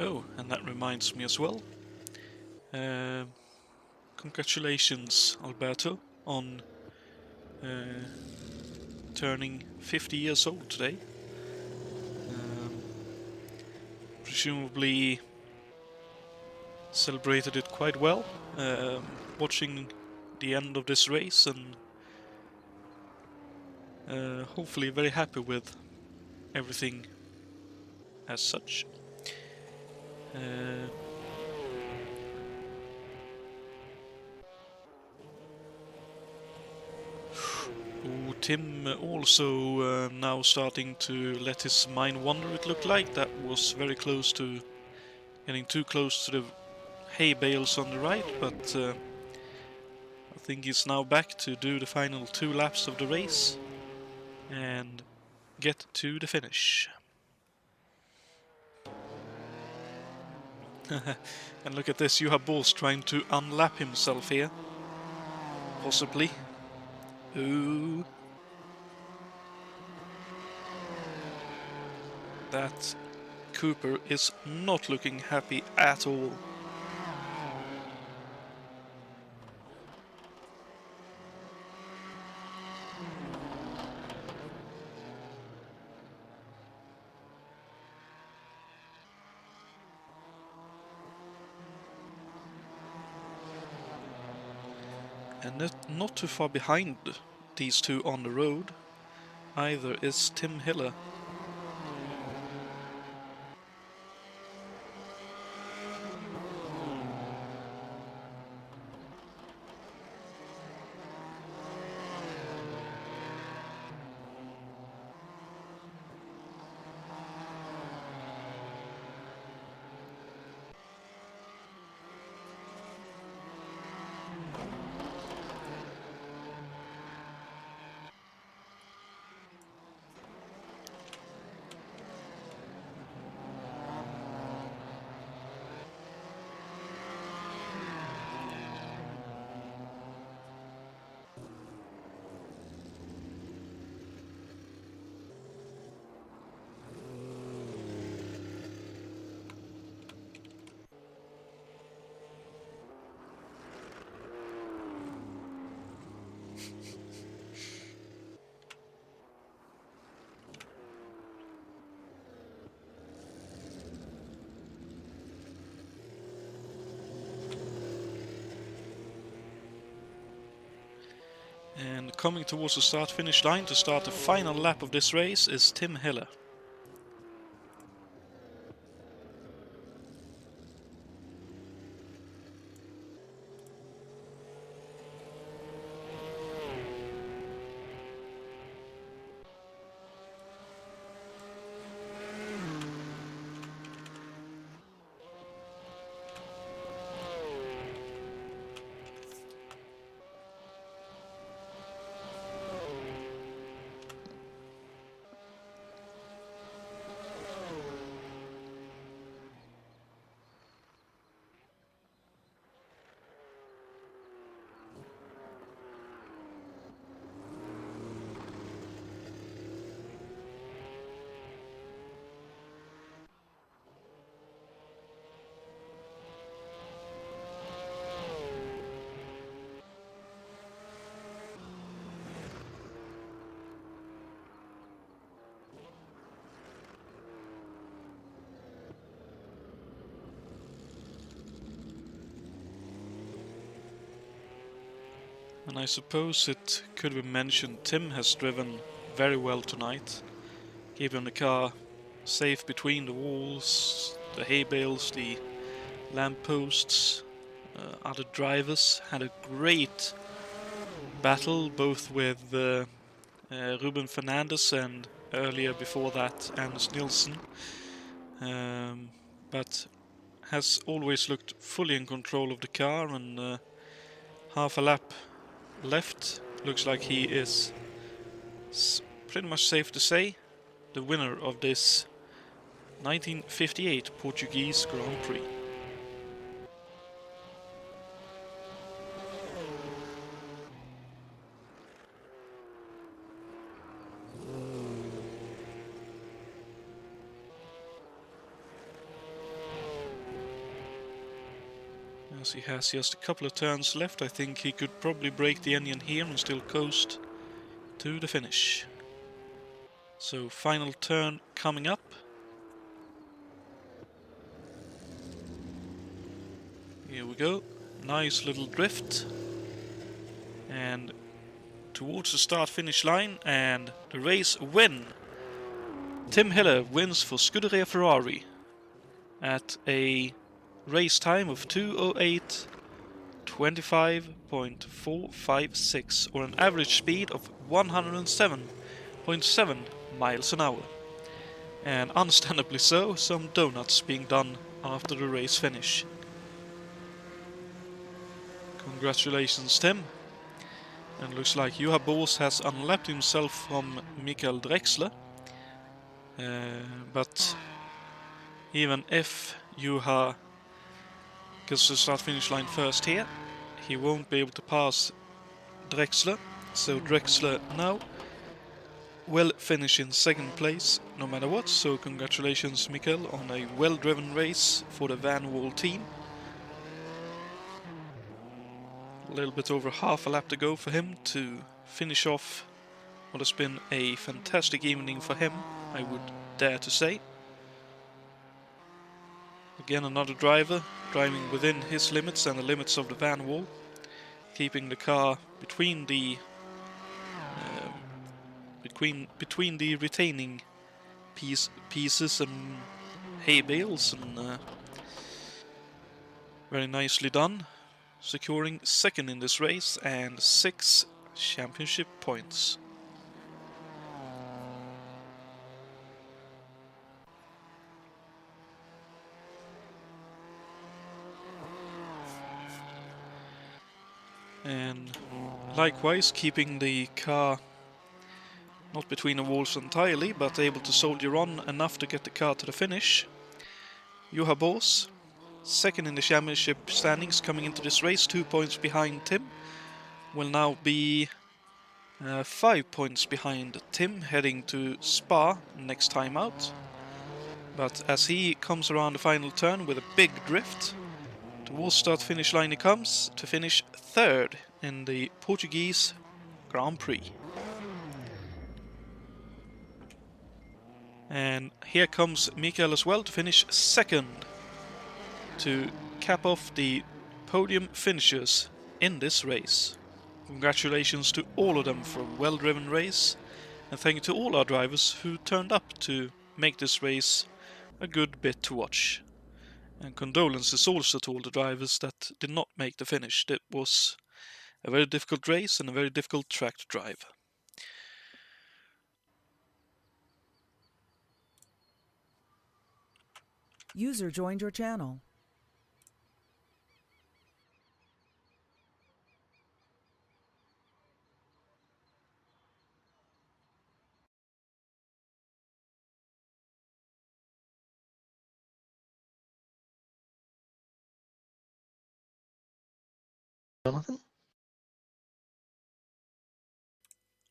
Oh, and that reminds me as well. Congratulations, Alberto, on turning 50 years old today. Presumably celebrated it quite well, watching the end of this race, and hopefully very happy with everything as such. Tim also now starting to let his mind wander, it looked like. That was very close to getting too close to the hay bales on the right, but I think he's now back to do the final 2 laps of the race and get to the finish. And look at this, you have Bors trying to unlap himself here. Possibly. Ooh. That Cooper is not looking happy at all. And not too far behind these two on the road either is Tim Hiller. And coming towards the start-finish line to start the final lap of this race is Tim Hiller. And I suppose it could be mentioned Tim has driven very well tonight, keeping the car safe between the walls, the hay bales, the lampposts. Other drivers had a great battle both with Ruben Fernandez and earlier before that Anders Nilsson, but has always looked fully in control of the car, and half a lap left. Looks like he is pretty much safe to say the winner of this 1958 Portuguese Grand Prix. As he has just a couple of turns left, I think he could probably break the engine here and still coast to the finish. So final turn coming up. Here we go. Nice little drift. And towards the start-finish line, and the race win. Tim Hiller wins for Scuderia Ferrari at a race time of 2:08:25.456, or an average speed of 107.7 miles an hour. And understandably so, some donuts being done after the race finish. Congratulations, Tim. And looks like Juha Boos has unlapped himself from Miguel Drexler. But even if Juha gets to the start-finish line first here, he won't be able to pass Drexler. So Drexler now will finish in second place no matter what. So congratulations, Miguel, on a well-driven race for the Van Wall team. A little bit over half a lap to go for him to finish off what has been a fantastic evening for him, I would dare to say. Again, another driver driving within his limits and the limits of the Van Wall, keeping the car between the between the retaining pieces and hay bales, and very nicely done, securing second in this race and 6 championship points. And likewise keeping the car not between the walls entirely, but able to soldier on enough to get the car to the finish. Juha Boos, second in the championship standings coming into this race, 2 points behind Tim. Will now be 5 points behind Tim, heading to Spa next time out. But as he comes around the final turn with a big drift, towards start-finish line he comes to finish third in the Portuguese Grand Prix. And here comes Mikael as well to finish second, to cap off the podium finishers in this race. Congratulations to all of them for a well-driven race, and thank you to all our drivers who turned up to make this race a good bit to watch. And condolences also to all the drivers that did not make the finish. It was a very difficult race and a very difficult track to drive. User joined your channel. Jonathan?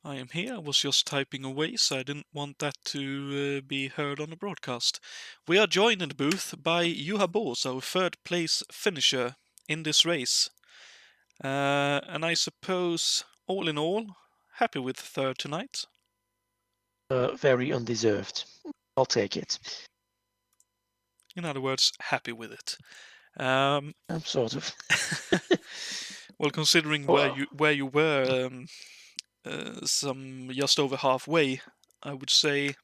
I am here. I was just typing away, so I didn't want that to be heard on the broadcast. We are joined in the booth by Juha Boos, our third place finisher in this race. And I suppose, all in all, happy with third tonight. Very undeserved. I'll take it. In other words, happy with it. I'm sort of. Well, considering where you were, some just over halfway, I would say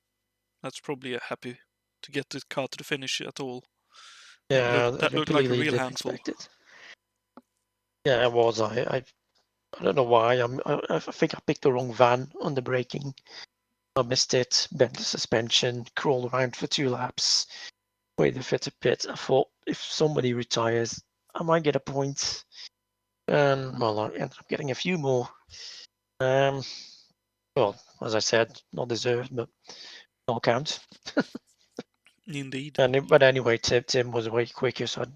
that's probably a happy to get the car to the finish at all. Yeah, that looked like a real handful. Expected. Yeah, it was. I don't know why. I think I picked the wrong van on the braking. I missed it, bent the suspension, crawled around for 2 laps, waited for it to pit. I thought if somebody retires, I might get a point. And well, I ended up getting a few more. Well, as I said, not deserved, but all counts. Indeed. But anyway, Tim was way quicker, so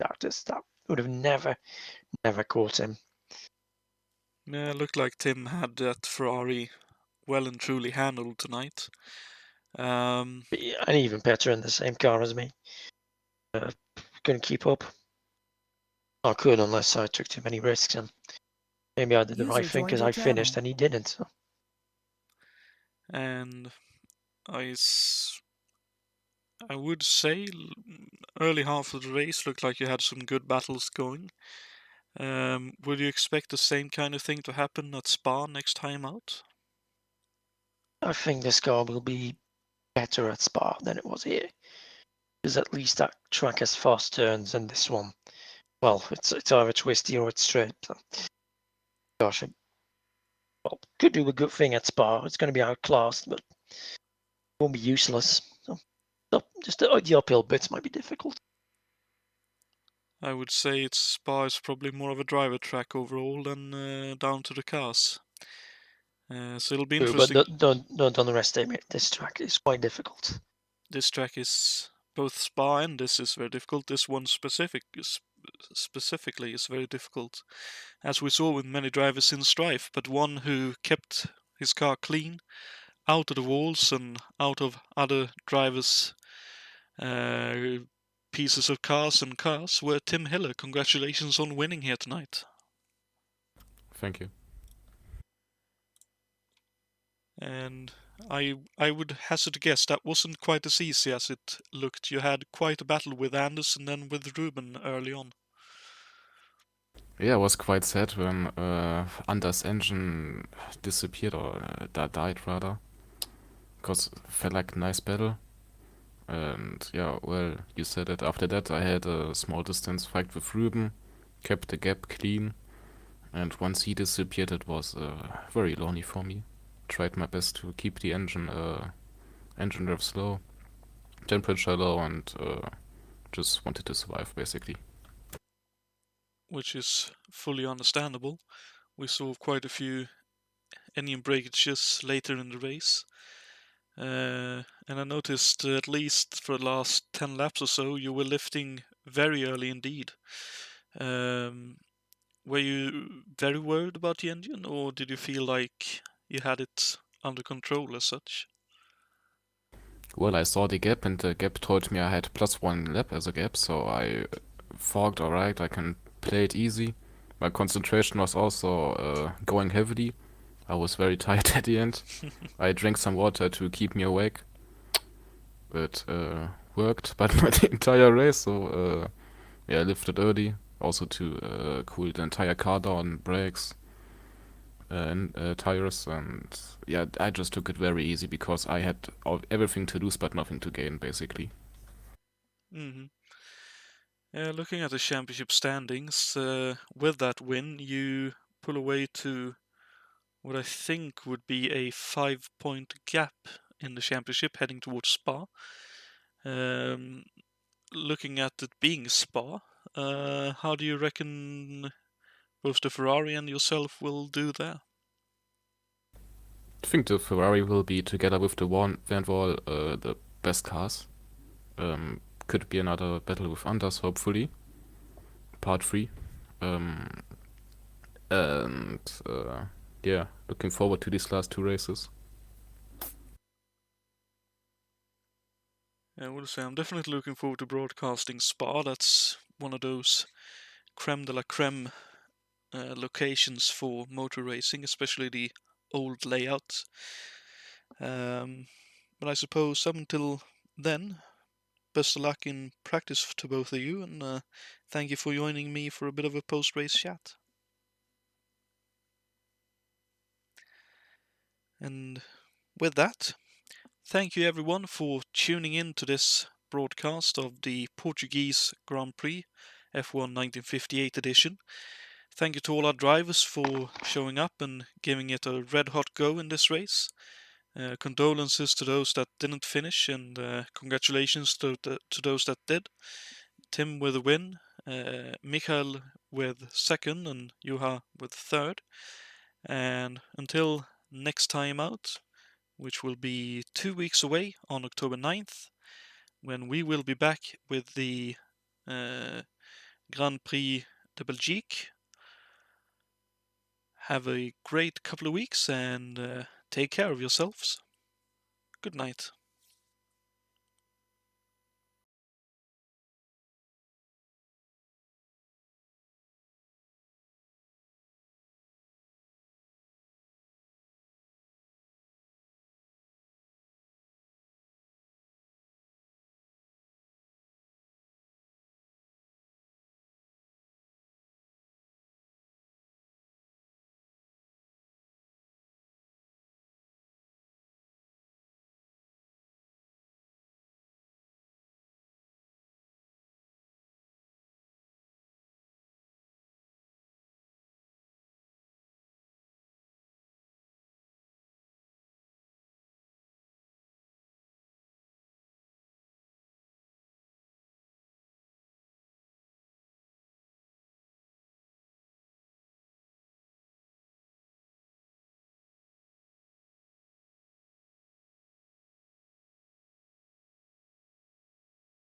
that would have never caught him. Yeah, it looked like Tim had that Ferrari well and truly handled tonight. And even better in the same car as me. Couldn't keep up. I could, unless I took too many risks, and maybe I did the right thing because I finished and he didn't. So. And I would say early half of the race looked like you had some good battles going. Would you expect the same kind of thing to happen at Spa next time out? I think this car will be better at Spa than it was here, because at least that track has fast turns, and this one, well, it's either twisty or it's straight. So. Gosh, could do a good thing at Spa. It's going to be outclassed, but it won't be useless. So just the uphill bits might be difficult. I would say Spa is probably more of a driver track overall than down to the cars. So it'll be interesting. But don't underestimate this track. It's quite difficult. This track is both Spa and this is very difficult. This one specifically is very difficult, as we saw with many drivers in Strife, but one who kept his car clean, out of the walls and out of other drivers' pieces of cars were Tim Hiller. Congratulations on winning here tonight. Thank you. And I would hazard a guess that wasn't quite as easy as it looked. You had quite a battle with Anders and then with Ruben early on. Yeah, I was quite sad when Anders' engine disappeared, or died rather, because it felt like a nice battle. And yeah, well, you said it. After that, I had a small distance fight with Ruben, kept the gap clean, and once he disappeared, it was very lonely for me. Tried my best to keep the engine rev low, temperature low, and just wanted to survive basically. Which is fully understandable. We saw quite a few engine breakages later in the race. And I noticed at least for the last 10 laps or so, you were lifting very early indeed. Were you very worried about the engine, or did you feel like you had it under control as such? Well, I saw the gap, and the gap told me I had +1 lap as a gap, so I thought, alright, I can play it easy. My concentration was also going heavily. I was very tired at the end. I drank some water to keep me awake. It worked, but not the entire race, so yeah, I lifted early, also to cool the entire car down, brakes, and tires, and yeah, I just took it very easy because I had everything to lose but nothing to gain, basically. Mm-hmm. Looking at the championship standings, with that win, you pull away to what I think would be a 5-point gap in the championship heading towards Spa. Looking at it being Spa, how do you reckon both the Ferrari and yourself will do there? I think the Ferrari will be, together with the Van Wall, the best cars. Could be another battle with Anders, hopefully. Part 3. And yeah, looking forward to these last 2 races. I will say I'm definitely looking forward to broadcasting Spa. That's one of those creme de la creme locations for motor racing, especially the old layouts. But I suppose up until then, best of luck in practice to both of you, and thank you for joining me for a bit of a post-race chat. And with that, thank you everyone for tuning in to this broadcast of the Portuguese Grand Prix F1 1958 edition. Thank you to all our drivers for showing up and giving it a red-hot go in this race. Condolences to those that didn't finish, and congratulations to those that did. Tim with a win, Michael with second, and Juha with third. And until next time out, which will be 2 weeks away on October 9th, when we will be back with the Grand Prix de Belgique. Have a great couple of weeks and take care of yourselves. Good night.